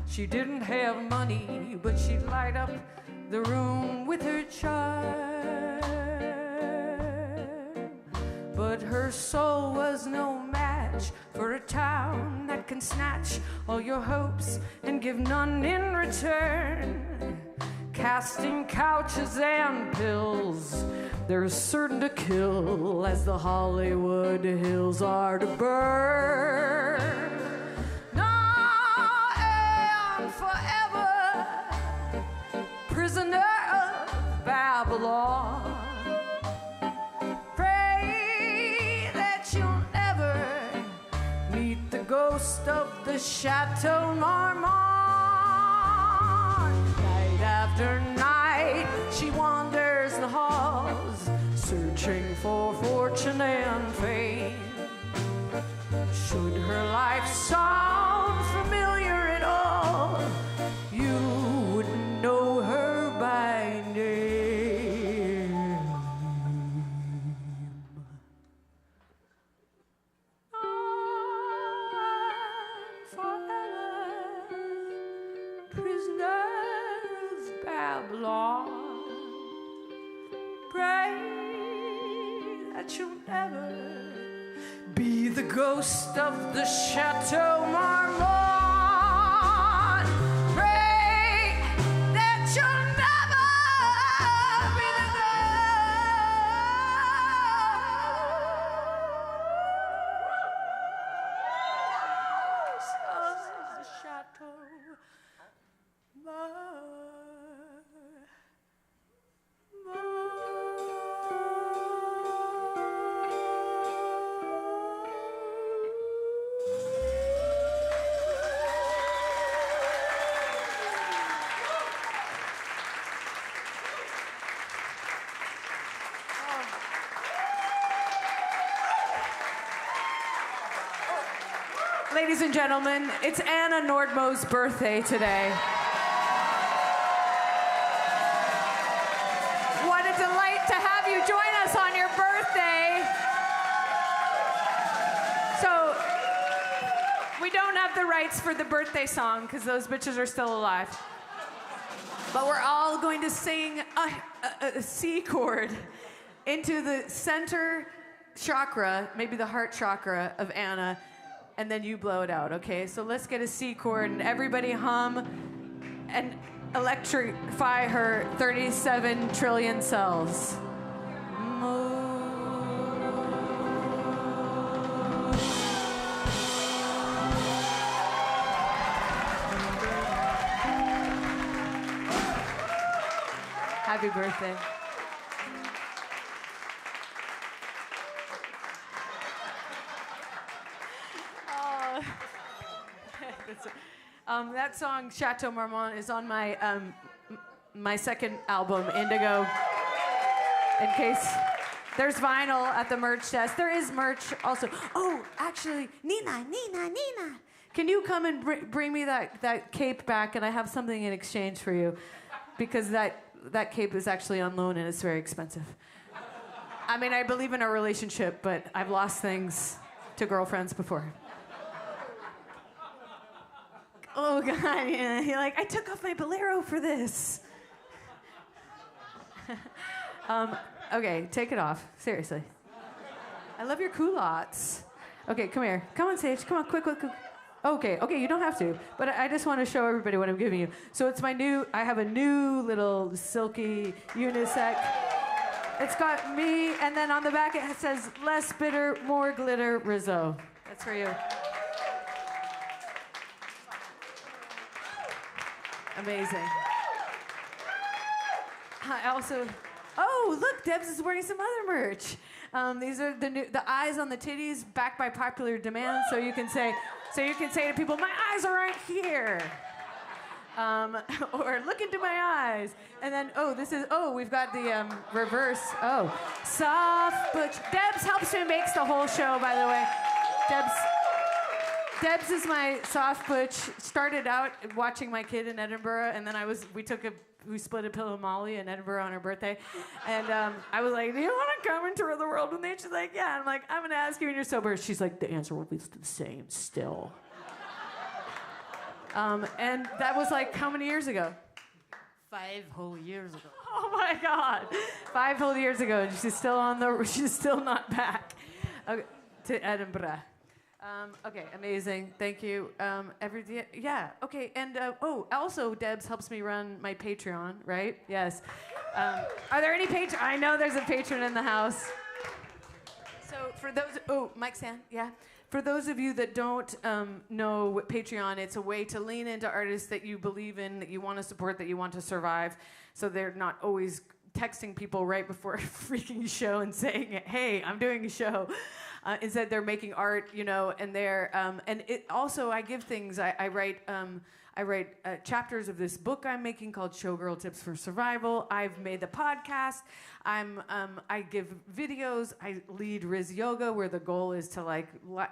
She didn't have money, but she'd light up the room with her charm. But her soul was no match for a town that can snatch all your hopes and give none in return. Casting couches and pills, they're certain to kill, as the Hollywood hills are to burn. Now and forever, prisoner of Babylon. Ghost of the Chateau Marmont. Night after night, she wanders the halls, searching for fortune and fame. Should her life sound familiar at all, you wouldn't know her by name. Pray that you'll never be the ghost of the Chateau Marmont. Pray that you'll never be the ghost of the Chateau Marmont. Ladies and gentlemen, it's Anna Nordmo's birthday today. What a delight to have you join us on your birthday. So, we don't have the rights for the birthday song because those bitches are still alive. But we're all going to sing a C chord into the center chakra, maybe the heart chakra of Anna, and then you blow it out, okay? So let's get a C chord and everybody hum and electrify her 37 trillion cells. Happy birthday. That song, Chateau Marmont, is on my my second album, Indigo. In case there's vinyl at the merch desk. There is merch also. Oh, actually, Nina, can you come and bring me that cape back? And I have something in exchange for you, because that cape is actually on loan and it's very expensive. I mean, I believe in a relationship, but I've lost things to girlfriends before. oh God, yeah. You're like, I took off my bolero for this. Okay, take it off. Seriously. I love your culottes. Okay, come here. Come on stage. Come on, quick. Okay, you don't have to. But I just want to show everybody what I'm giving you. So it's I have a new little silky unisex. It's got me, and then on the back it says, less bitter, more glitter, Rizo. That's for you. Amazing. I also, oh, look, Debs is wearing some other merch. These are the eyes on the titties, backed by popular demand. So you can say to people, my eyes are right here. Or look into my eyes. And then, we've got the reverse. Oh, soft butch. Debs helps me makes the whole show, by the way. Debs is my soft butch. Started out watching my kid in Edinburgh, and then we split a pill of Molly in Edinburgh on her birthday. And I was like, do you want to come and tour the world with me? She's like, yeah. I'm like, I'm going to ask you when you're sober. She's like, the answer will be the same still. And that was like how many years ago? 5 whole years ago. Oh my God. 5 whole years ago. And she's still not back to Edinburgh. Okay, amazing. Thank you. Okay. And also Debs helps me run my Patreon, right? Yes. Are there any patrons? I know there's a patron in the house. So for those, Mike San, yeah. For those of you that don't know what Patreon, it's a way to lean into artists that you believe in, that you want to support, that you want to survive, so they're not always texting people right before a freaking show and saying, hey, I'm doing a show. Instead, they're making art, and they're and it also I give things. I write chapters of this book I'm making called Showgirl Tips for Survival. I've made the podcast. I give videos. I lead Riz Yoga, where the goal is to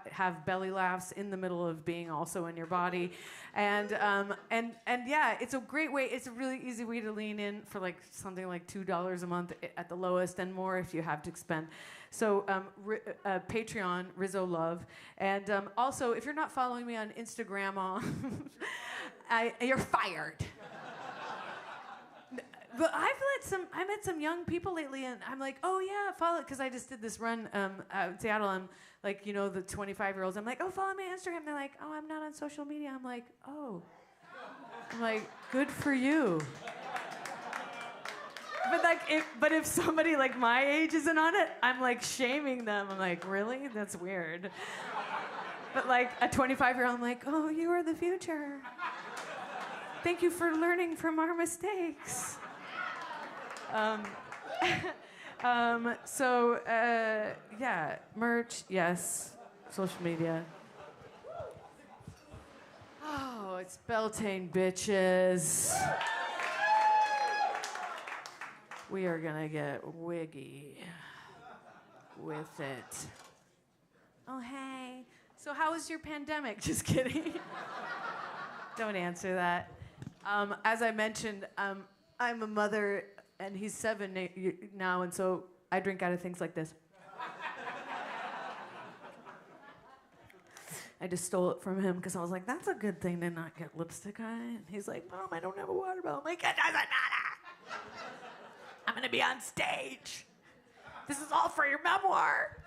have belly laughs in the middle of being also in your body, and yeah, it's a great way. It's a really easy way to lean in for something like $2 a month at the lowest, and more if you have to spend. So Patreon, Rizzo Love. And also, if you're not following me on Instagram, you're fired. But I met some young people lately, and I'm like, oh yeah, follow, because I just did this run out in Seattle. I'm like, the 25-year-olds. I'm like, oh, follow me on Instagram. They're like, oh, I'm not on social media. I'm like, oh. I'm like, good for you. But if somebody my age isn't on it, I'm shaming them. I'm like, really? That's weird. But a 25-year-old, I'm like, oh, you are the future. Thank you for learning from our mistakes. Yeah, merch, yes. Social media. Oh, it's Beltane, bitches. We are gonna get wiggy with it. Oh, hey. So how was your pandemic? Just kidding. Don't answer that. As I mentioned, I'm a mother, and he's 7 now, and so I drink out of things like this. I just stole it from him because I was like, that's a good thing to not get lipstick on. And he's like, Mom, I don't have a water bottle. I'm like, it doesn't matter. I'm gonna be on stage. This is all for your memoir.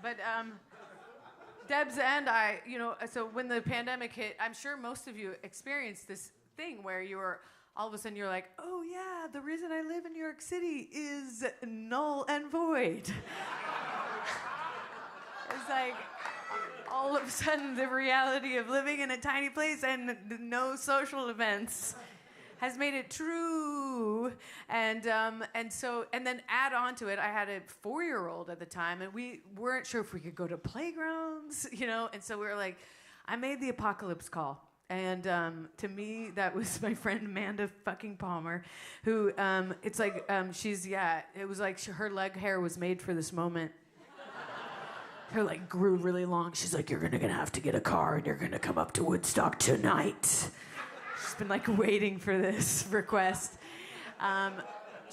But Debs and I, so when the pandemic hit, I'm sure most of you experienced this thing where you were, all of a sudden you're like, oh yeah, the reason I live in New York City is null and void. It's like, all of a sudden the reality of living in a tiny place and no social events has made it true. And then add on to it, I had a 4-year-old at the time, and we weren't sure if we could go to playgrounds, and so we were like, I made the apocalypse call. And to me, that was my friend Amanda fucking Palmer, who, it was like her leg hair was made for this moment. Her grew really long. She's like, you're gonna have to get a car and you're gonna come up to Woodstock tonight. She's been waiting for this request.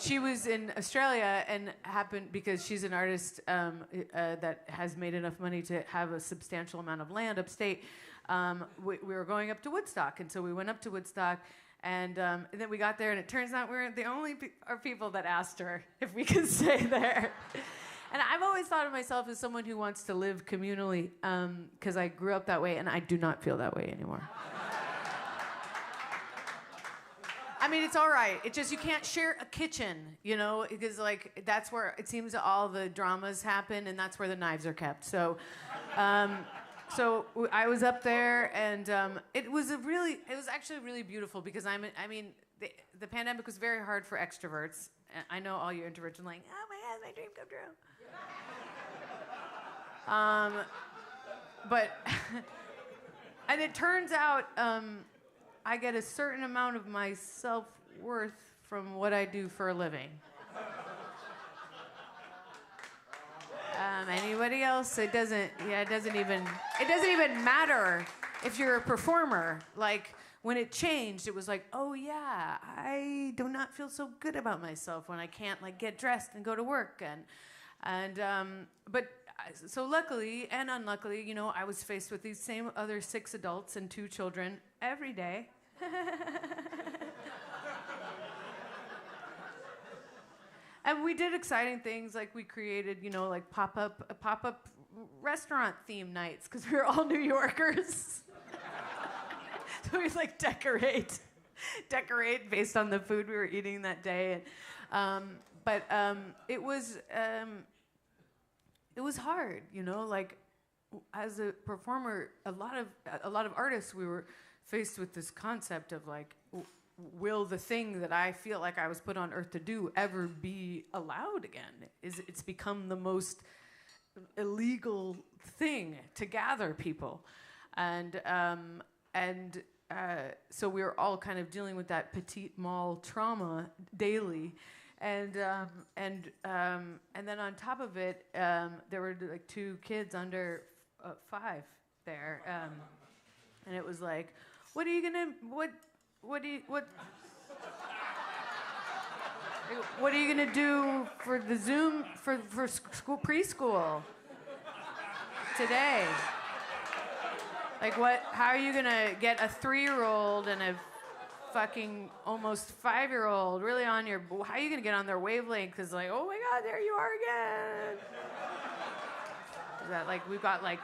she was in Australia and happened because she's an artist that has made enough money to have a substantial amount of land upstate. We were going up to Woodstock, and so we went up to Woodstock, and then we got there, and it turns out we were the only people that asked her if we could stay there. And I've always thought of myself as someone who wants to live communally, because I grew up that way, and I do not feel that way anymore. I mean, it's all right. It's just you can't share a kitchen, you know, because like that's where it seems all the dramas happen, and that's where the knives are kept. So, I was up there, and it was actually really beautiful because the pandemic was very hard for extroverts. I know all you introverts are like, oh my God, my dream come true. But and it turns out. I get a certain amount of my self-worth from what I do for a living. Anybody else? It doesn't even matter if you're a performer. Like when it changed, it was like, oh yeah, I do not feel so good about myself when I can't like get dressed and go to work So luckily and unluckily, you know, I was faced with these same other 6 adults and 2 children every day. And we did exciting things, like we created, you know, like pop-up restaurant theme nights, because we were all New Yorkers. So we like decorate based on the food we were eating that day. And, it was hard, you know, like as a performer, a lot of artists, we were faced with this concept of like, will the thing that I feel like I was put on earth to do ever be allowed again? It's become the most illegal thing to gather people. So we were all kind of dealing with that petite mall trauma daily. And then on top of it, there were like 2 kids under 5 there, and it was like, what are you gonna do for the Zoom for school preschool today? Like what? How are you gonna get a 3-year-old and a fucking almost 5-year-old really on your? How are you gonna get on their wavelength? Cause like, oh my God, there you are again. Is that like we've got like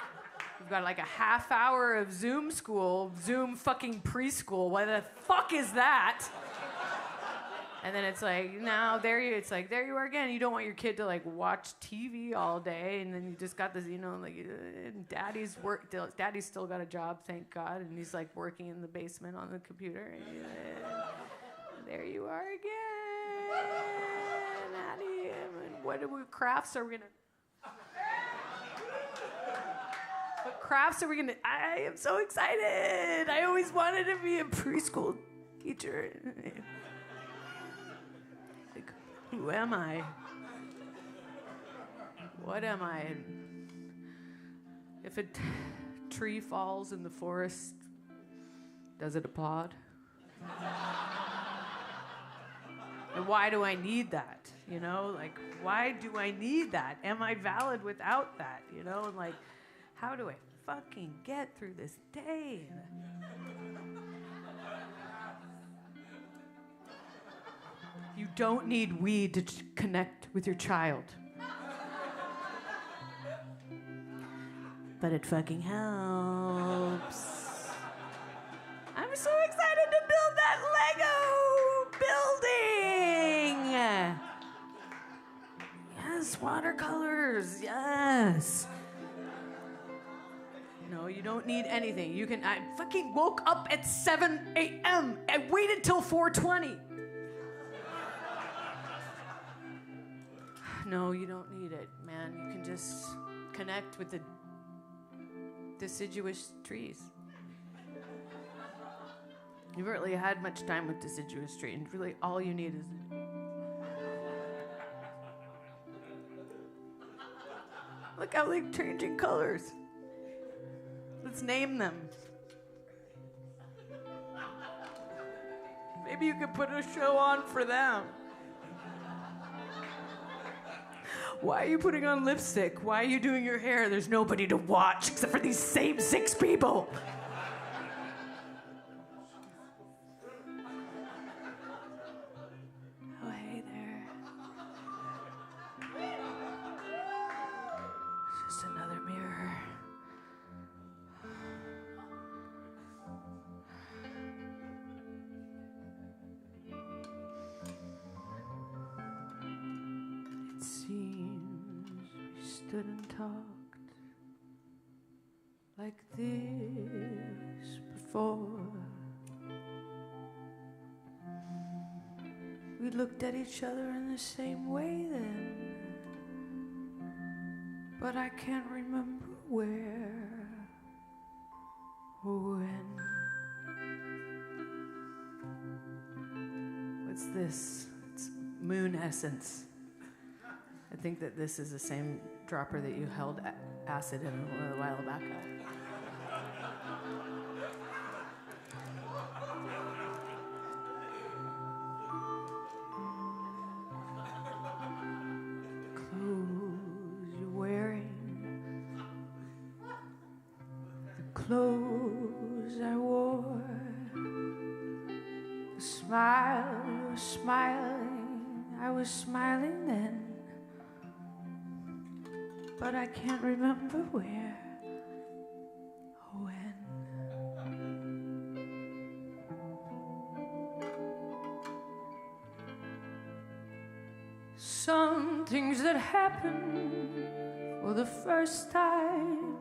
a half hour of Zoom school, Zoom fucking preschool. What the fuck is that? And then it's like, there you are again. You don't want your kid to like watch TV all day, and then you just got this, you know, like daddy's still got a job, thank God, and he's like working in the basement on the computer. And there you are again. What crafts are we gonna? What crafts are we gonna? I am so excited. I always wanted to be a preschool teacher. Like, who am I? What am I? If a tree falls in the forest, does it applaud? And why do I need that? You know, like, why do I need that? Am I valid without that? You know, and like, how do I fucking get through this day? You don't need weed to connect with your child. But it fucking helps. I'm so excited to build that Lego building! Yes, watercolors, yes. No, you don't need anything. I fucking woke up at 7 a.m. I waited till 4:20. No, you don't need it, man. You can just connect with the deciduous trees. You haven't really had much time with deciduous trees, and really all you need is... Look how they're changing colors. Let's name them. Maybe you could put a show on for them. Why are you putting on lipstick? Why are you doing your hair? There's nobody to watch except for these same 6 people. Oh, hey there. It's just another mirror. It seems we stood and talked like this before. We looked at each other in the same way then, but I can't remember where or when. What's this? It's moon essence. I think that this is the same dropper that you held acid in a while back. Clothes you're wearing, the clothes I wore, the smile you were smiling, I was smiling then. But I can't remember where or when. Some things that happen for the first time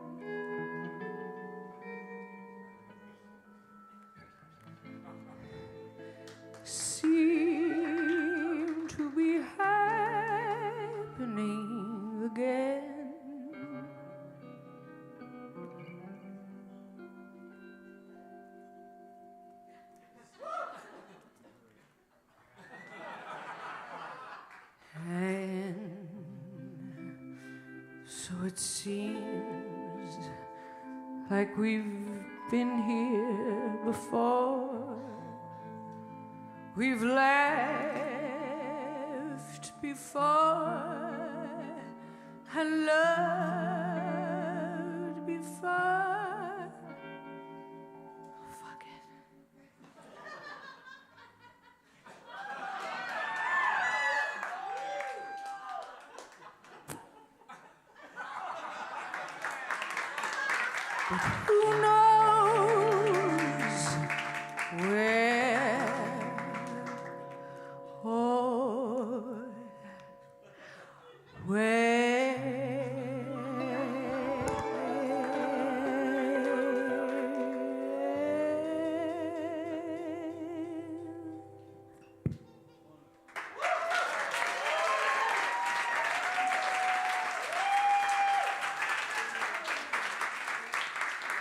seem to be happening again. So it seems like we've been here before. We've laughed before and loved before. Fuck it. But who knows where or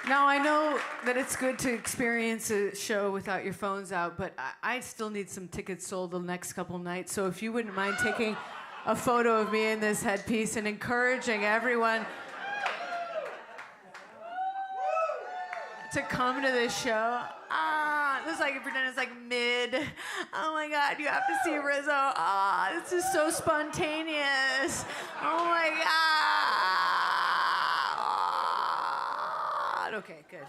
Now, I know that it's good to experience a show without your phones out, but I still need some tickets sold the next couple nights. So if you wouldn't mind taking a photo of me in this headpiece and encouraging everyone to come to this show. This is like, pretend it's like mid. Oh my God, you have to see Rizo. This is so spontaneous. Oh my God. Okay, good.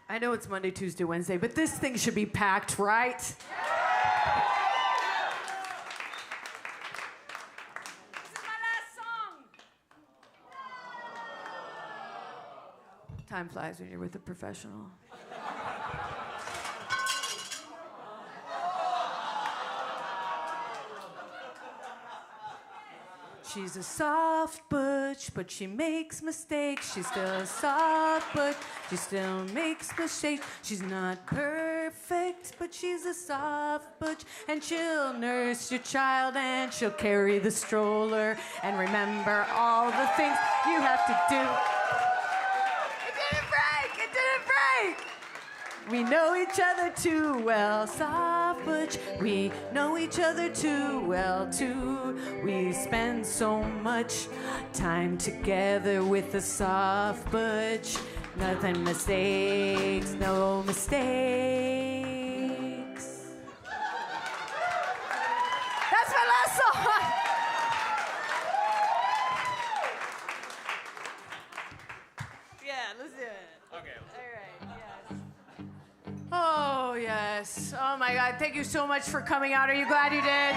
I know it's Monday, Tuesday, Wednesday, but this thing should be packed, right? This is my last song. Time flies when you're with a professional. She's a soft butch, but she makes mistakes. She's still a soft butch, she still makes mistakes. She's not perfect, but she's a soft butch. And she'll nurse your child and she'll carry the stroller and remember all the things you have to do. It didn't break, it didn't break. We know each other too well, soft butch. We know each other too well, too. We spend so much time together with the soft butch. Nothing mistakes, no mistakes. That's my last Yes. Oh my God. Thank you so much for coming out. Are you glad you did?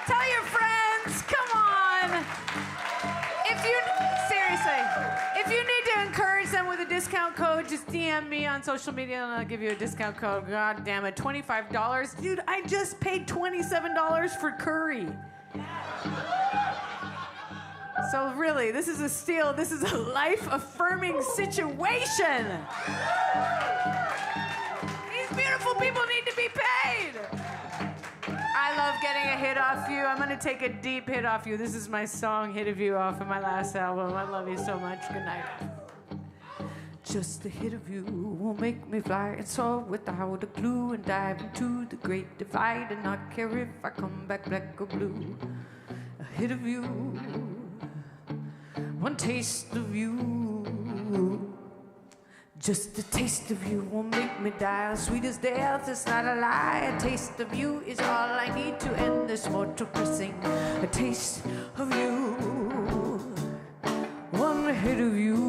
Tell your friends. Come on. If you need to encourage them with a discount code, just DM me on social media and I'll give you a discount code. God damn it. $25. Dude, I just paid $27 for curry. So really, this is a steal. This is a life-affirming situation. These beautiful people need to be paid. I love getting a hit off you. I'm going to take a deep hit off you. This is my song, Hit of You, off of my last album. I love you so much. Good night. Just a hit of you will make me fly and soar without a clue and dive into the great divide and not care if I come back black or blue. A hit of you. One taste of you, just a taste of you won't make me die. Sweet as death, it's not a lie. A taste of you is all I need to end this mortal pressing. A taste of you, one hit of you.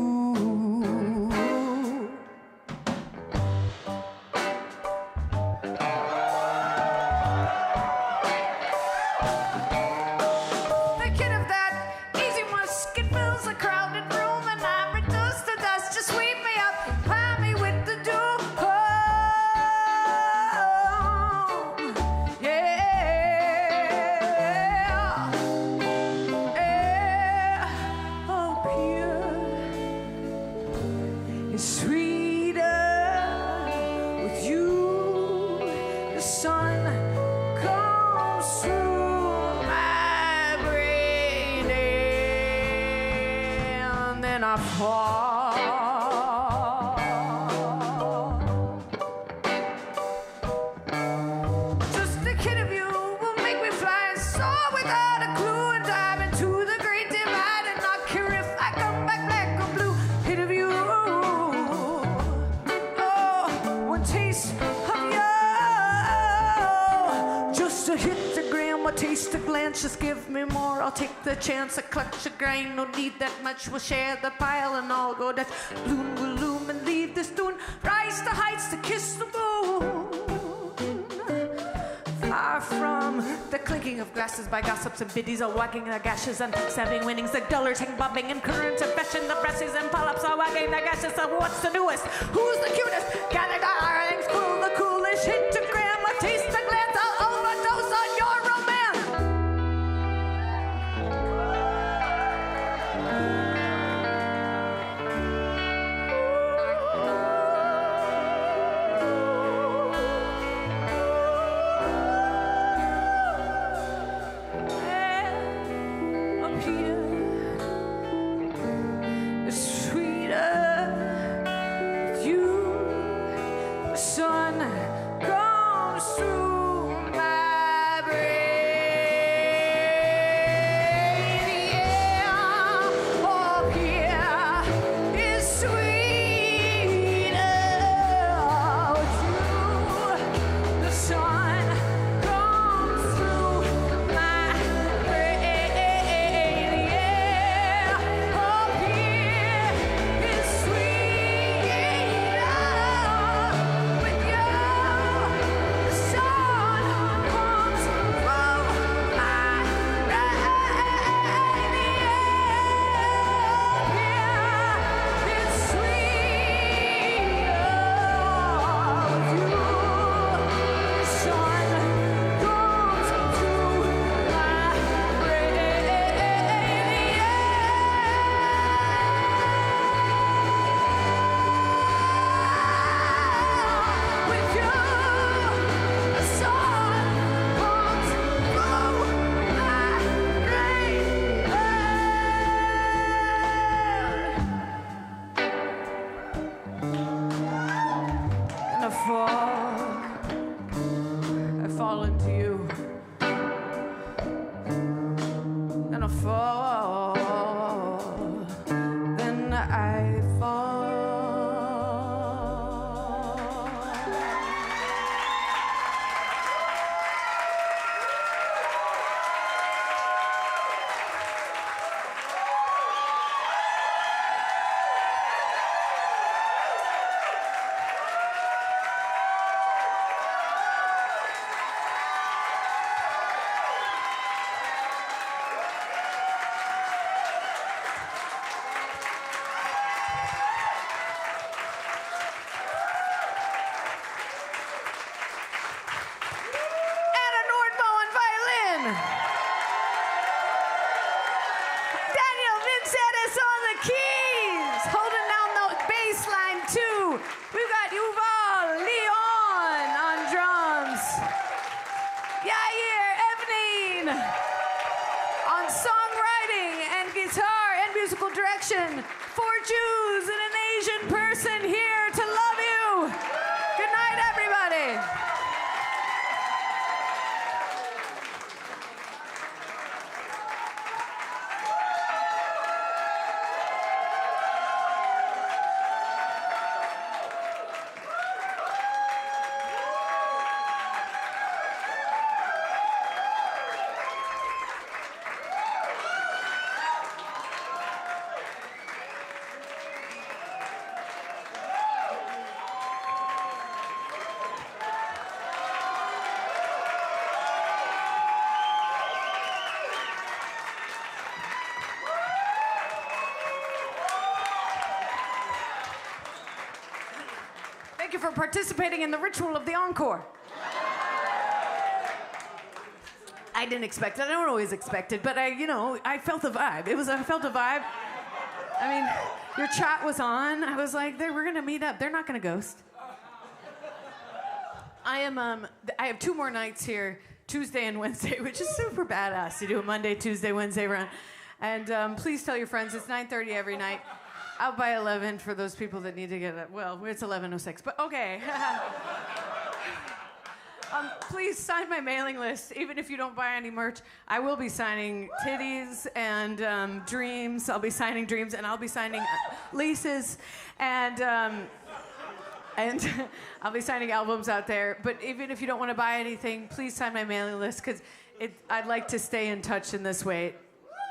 Just give me more, I'll take the chance. A clutch of grain, no need that much. We'll share the pile and all go that bloom will loom and leave this tune. Rise to heights to kiss the moon. Far from the clinking of glasses by gossips and biddies, or wagging their gashes and stabbing winnings. The dullars hang bobbing in currents of fashion. The brassies and polyps are wagging their gashes. So what's the newest? Who's the cutest? Gather darlings, cool the coolest. Hit to gram, a taste a glance. I'll overdose on your romance. Sun gone. On songwriting and guitar and musical direction, 4 Jews and an Asian person here to love you. Good night, everybody. Thank you for participating in the ritual of the Encore. I didn't expect it. I don't always expect it, but I felt the vibe. I felt a vibe. I mean, your chat was on. I was like, we're gonna meet up. They're not gonna ghost. I have 2 more nights here, Tuesday and Wednesday, which is super badass to do a Monday, Tuesday, Wednesday run. And please tell your friends, it's 9:30 every night. Out by 11 for those people that need to get up. Well, it's 11:06, but okay. Please sign my mailing list, even if you don't buy any merch. I will be signing titties and dreams. I'll be signing dreams, and I'll be signing leases, and I'll be signing albums out there. But even if you don't want to buy anything, please sign my mailing list, because I'd like to stay in touch in this way,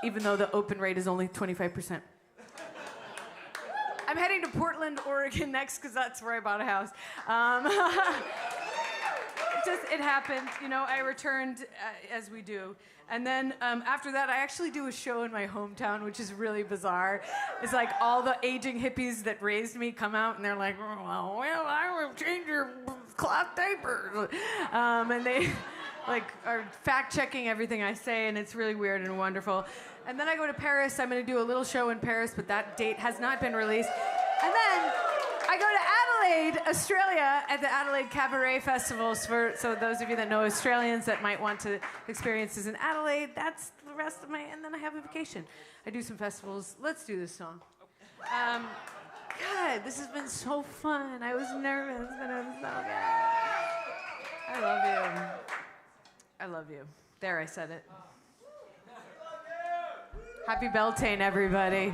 even though the open rate is only 25%. I'm heading to Portland, Oregon next, because that's where I bought a house. It happened, I returned as we do. And then after that, I actually do a show in my hometown, which is really bizarre. It's like all the aging hippies that raised me come out, and they're like, well, I will change your cloth diapers. And they are fact-checking everything I say, and it's really weird and wonderful. And then I go to Paris. I'm going to do a little show in Paris, but that date has not been released. And then I go to Adelaide, Australia, at the Adelaide Cabaret Festivals. So those of you that know Australians that might want to experience this in Adelaide, that's the rest of and then I have a vacation. I do some festivals. Let's do this song. God, this has been so fun. I was nervous, but it was so good. I love you. I love you. There, I said it. Happy Beltane, everybody.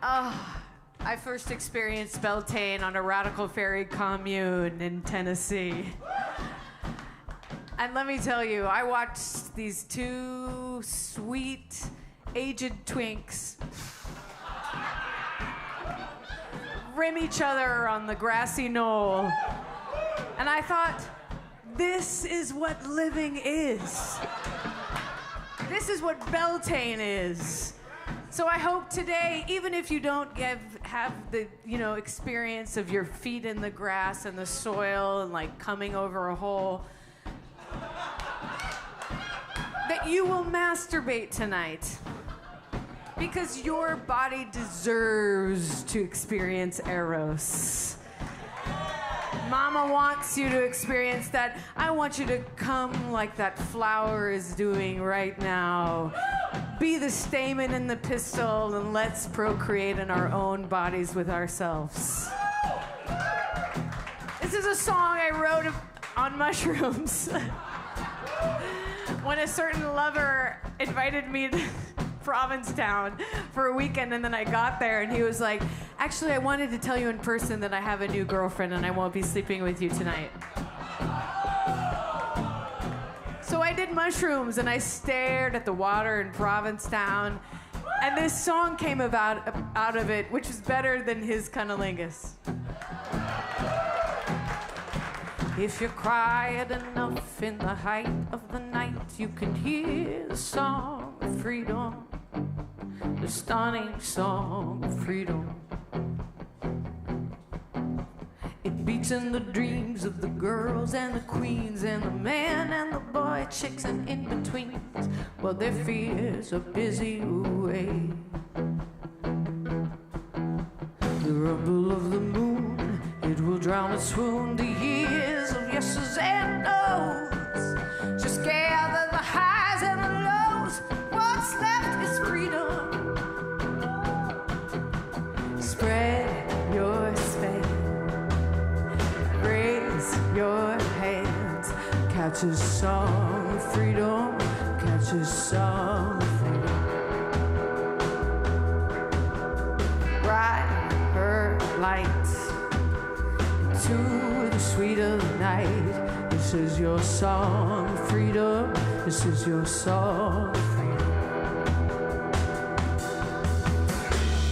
Oh, I first experienced Beltane on a Radical Fairy commune in Tennessee. And let me tell you, I watched these 2 sweet, aged twinks rim each other on the grassy knoll. And I thought, this is what living is. This is what Beltane is. So I hope today, even if you don't have the experience of your feet in the grass and the soil and coming over a hole, that you will masturbate tonight. Because your body deserves to experience Eros. Mama wants you to experience that. I want you to come like that flower is doing right now. Be the stamen and the pistil, and let's procreate in our own bodies with ourselves. This is a song I wrote on mushrooms. When a certain lover invited me to Provincetown for a weekend, and then I got there, and he was like, actually, I wanted to tell you in person that I have a new girlfriend and I won't be sleeping with you tonight. So I did mushrooms, and I stared at the water in Provincetown, and this song came out of it, which was better than his cunnilingus. If you're quiet enough in the height of the night, you can hear the song of freedom, the stunning song of freedom. It beats in the dreams of the girls and the queens and the man and the boy, chicks and in-betweens, while their fears are busy away. The rumble of the moon, it will drown and swoon the years of yeses and nos. catches some freedom, catches some freedom. Ride her light to the sweet of the night. This is your song, freedom. This is your song, freedom.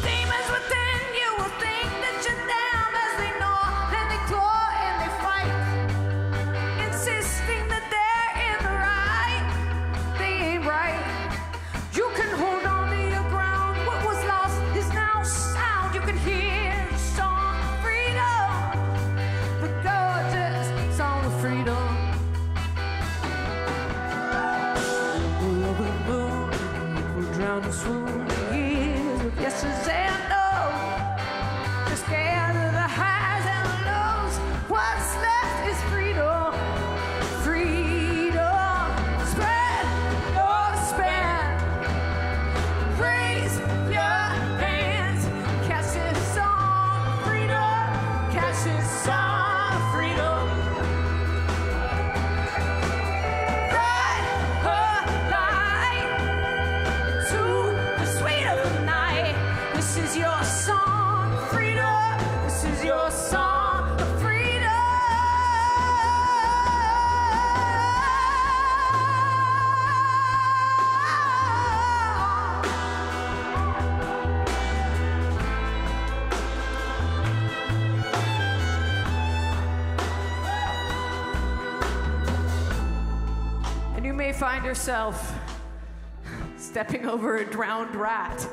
Demons within you will think that you're down as they gnaw, then they claw and they fight, insisting that they're in the right. They ain't right. You can hold on to your ground. What was lost is now sound. You can hear the song of freedom, the gorgeous song of freedom. Drown and swoon years of yeses and no's. Just gather the highs and the lows. What's left is freedom. Freedom. Spread or span. Raise your hands. Catch this song, freedom. Catch this song, freedom. Ride her light to the sweet of the night. This is your song, freedom. This is your song of freedom. And you may find yourself stepping over a drowned rat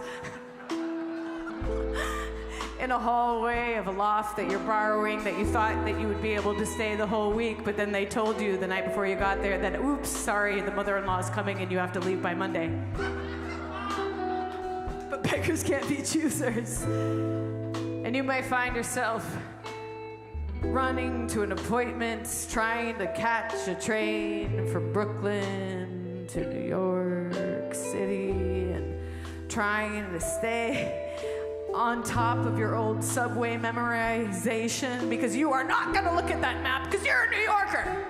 in a hallway of a loft that you're borrowing, that you thought that you would be able to stay the whole week, but then they told you the night before you got there that, oops, sorry, the mother-in-law is coming and you have to leave by Monday. But beggars can't be choosers. And you might find yourself running to an appointment, trying to catch a train from Brooklyn to New York City, and trying to stay on top of your old subway memorization because you are not going to look at that map because you're a New Yorker.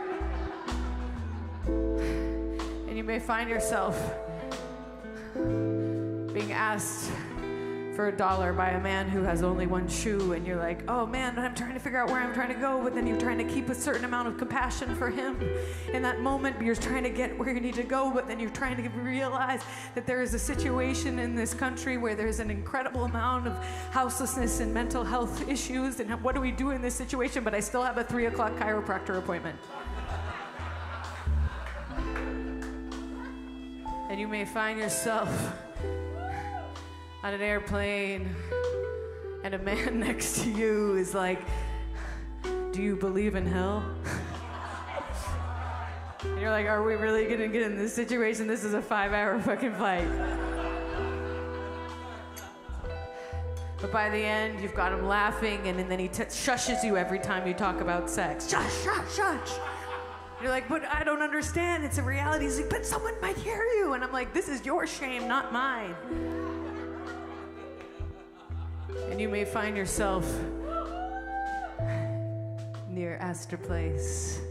And you may find yourself being asked for $1 by a man who has only one shoe, and you're like, oh man, I'm trying to figure out where I'm trying to go, but then you're trying to keep a certain amount of compassion for him. In that moment, you're trying to get where you need to go, but then you're trying to realize that there is a situation in this country where there's an incredible amount of houselessness and mental health issues, and what do we do in this situation? But I still have a 3 o'clock chiropractor appointment. And you may find yourself on an airplane, and a man next to you is like, do you believe in hell? And you're like, are we really gonna get in this situation? This is a 5-hour fucking flight. But by the end, you've got him laughing, and then he shushes you every time you talk about sex. Shush, shush, shush. You're like, but I don't understand. It's a reality. He's like, but someone might hear you. And I'm like, this is your shame, not mine. And you may find yourself near Astor Place,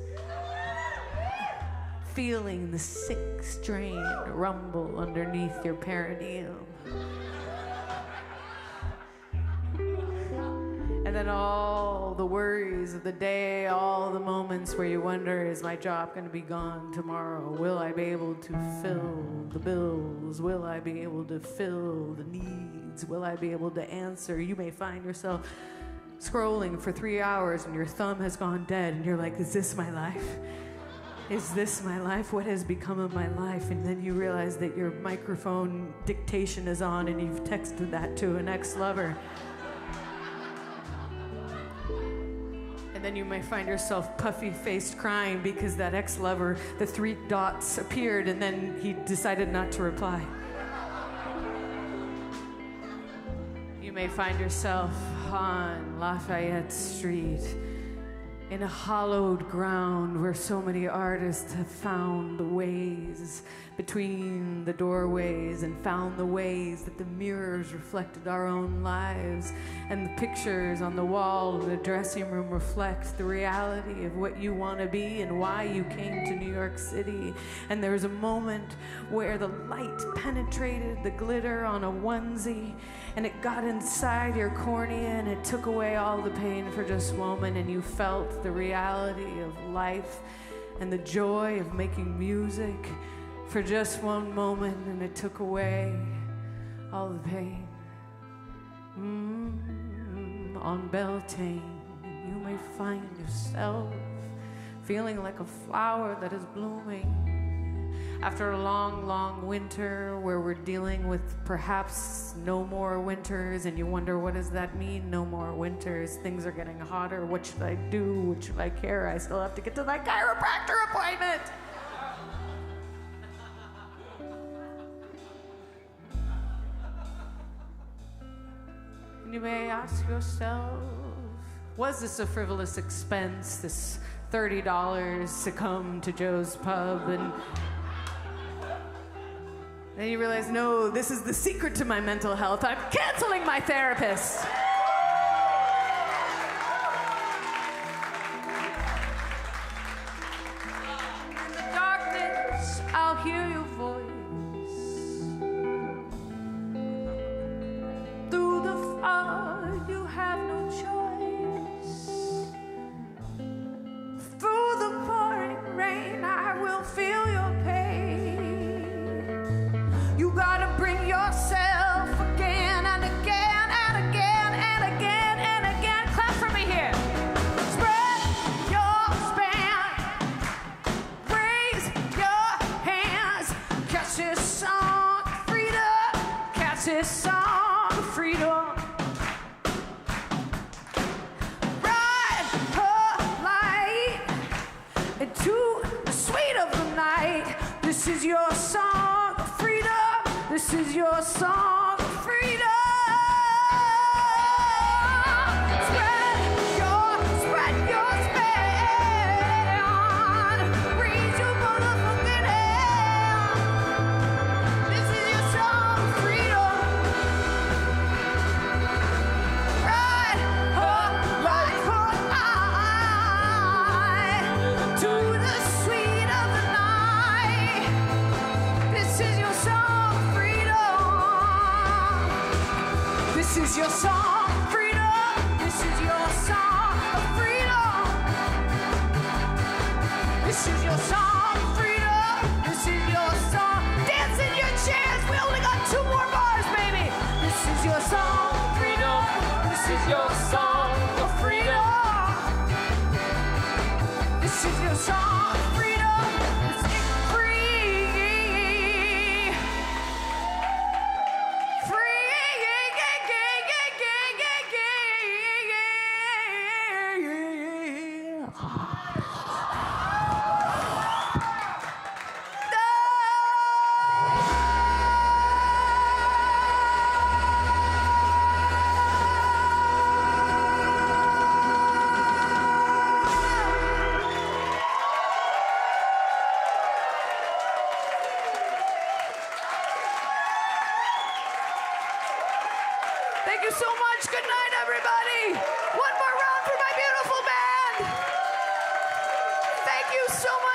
feeling the sick strain rumble underneath your perineum. And then all the worries of the day, all the moments where you wonder, is my job going to be gone tomorrow? Will I be able to fill the bills? Will I be able to fill the needs? Will I be able to answer? You may find yourself scrolling for 3 hours and your thumb has gone dead, and you're like, is this my life? Is this my life? What has become of my life? And then you realize that your microphone dictation is on and you've texted that to an ex-lover. And then you may find yourself puffy-faced crying because that ex-lover, the 3 dots appeared and then he decided not to reply. You may find yourself on Lafayette Street in a hollowed ground where so many artists have found the ways between the doorways and found the ways that the mirrors reflected our own lives, and the pictures on the wall of the dressing room reflect the reality of what you want to be and why you came to New York City. And there was a moment where the light penetrated the glitter on a onesie and it got inside your cornea and it took away all the pain for just a moment, and you felt the reality of life and the joy of making music for just one moment, and it took away all the pain. On Beltane, you may find yourself feeling like a flower that is blooming after a long, long winter where we're dealing with perhaps no more winters, and you wonder, what does that mean, no more winters? Things are getting hotter. What should I do? What should I care? I still have to get to that chiropractor appointment. And you may ask yourself, was this a frivolous expense, this $30 to come to Joe's Pub? And then you realize, no, this is the secret to my mental health. I'm canceling my therapist. In the darkness, I'll hear your voice. Through the fog, you have no choice. Through the pouring rain, I will feel your pain. You gotta bring yourself again and again and again and again and again. Clap for me here. Spread your span. Raise your hands. Catch this song, freedom. Catch this song, freedom. Ride her light into the sweet of the night. This is your song, freedom. This is your song, freedom. Spread your span. Raise your motherfucking hand. This is your song, freedom. Ride her like her eye to the sweet of the night. This is your song, freedom. This is your song, freedom. This is your song of freedom. This is your song, freedom. This is your song. Dance in your chairs. We only got 2 more bars, baby. This is your song, freedom. This is your song of freedom. This is your song, freedom. It's free. Free. Thank you so much. Good night, everybody. One more round for my beautiful band. Thank you so much.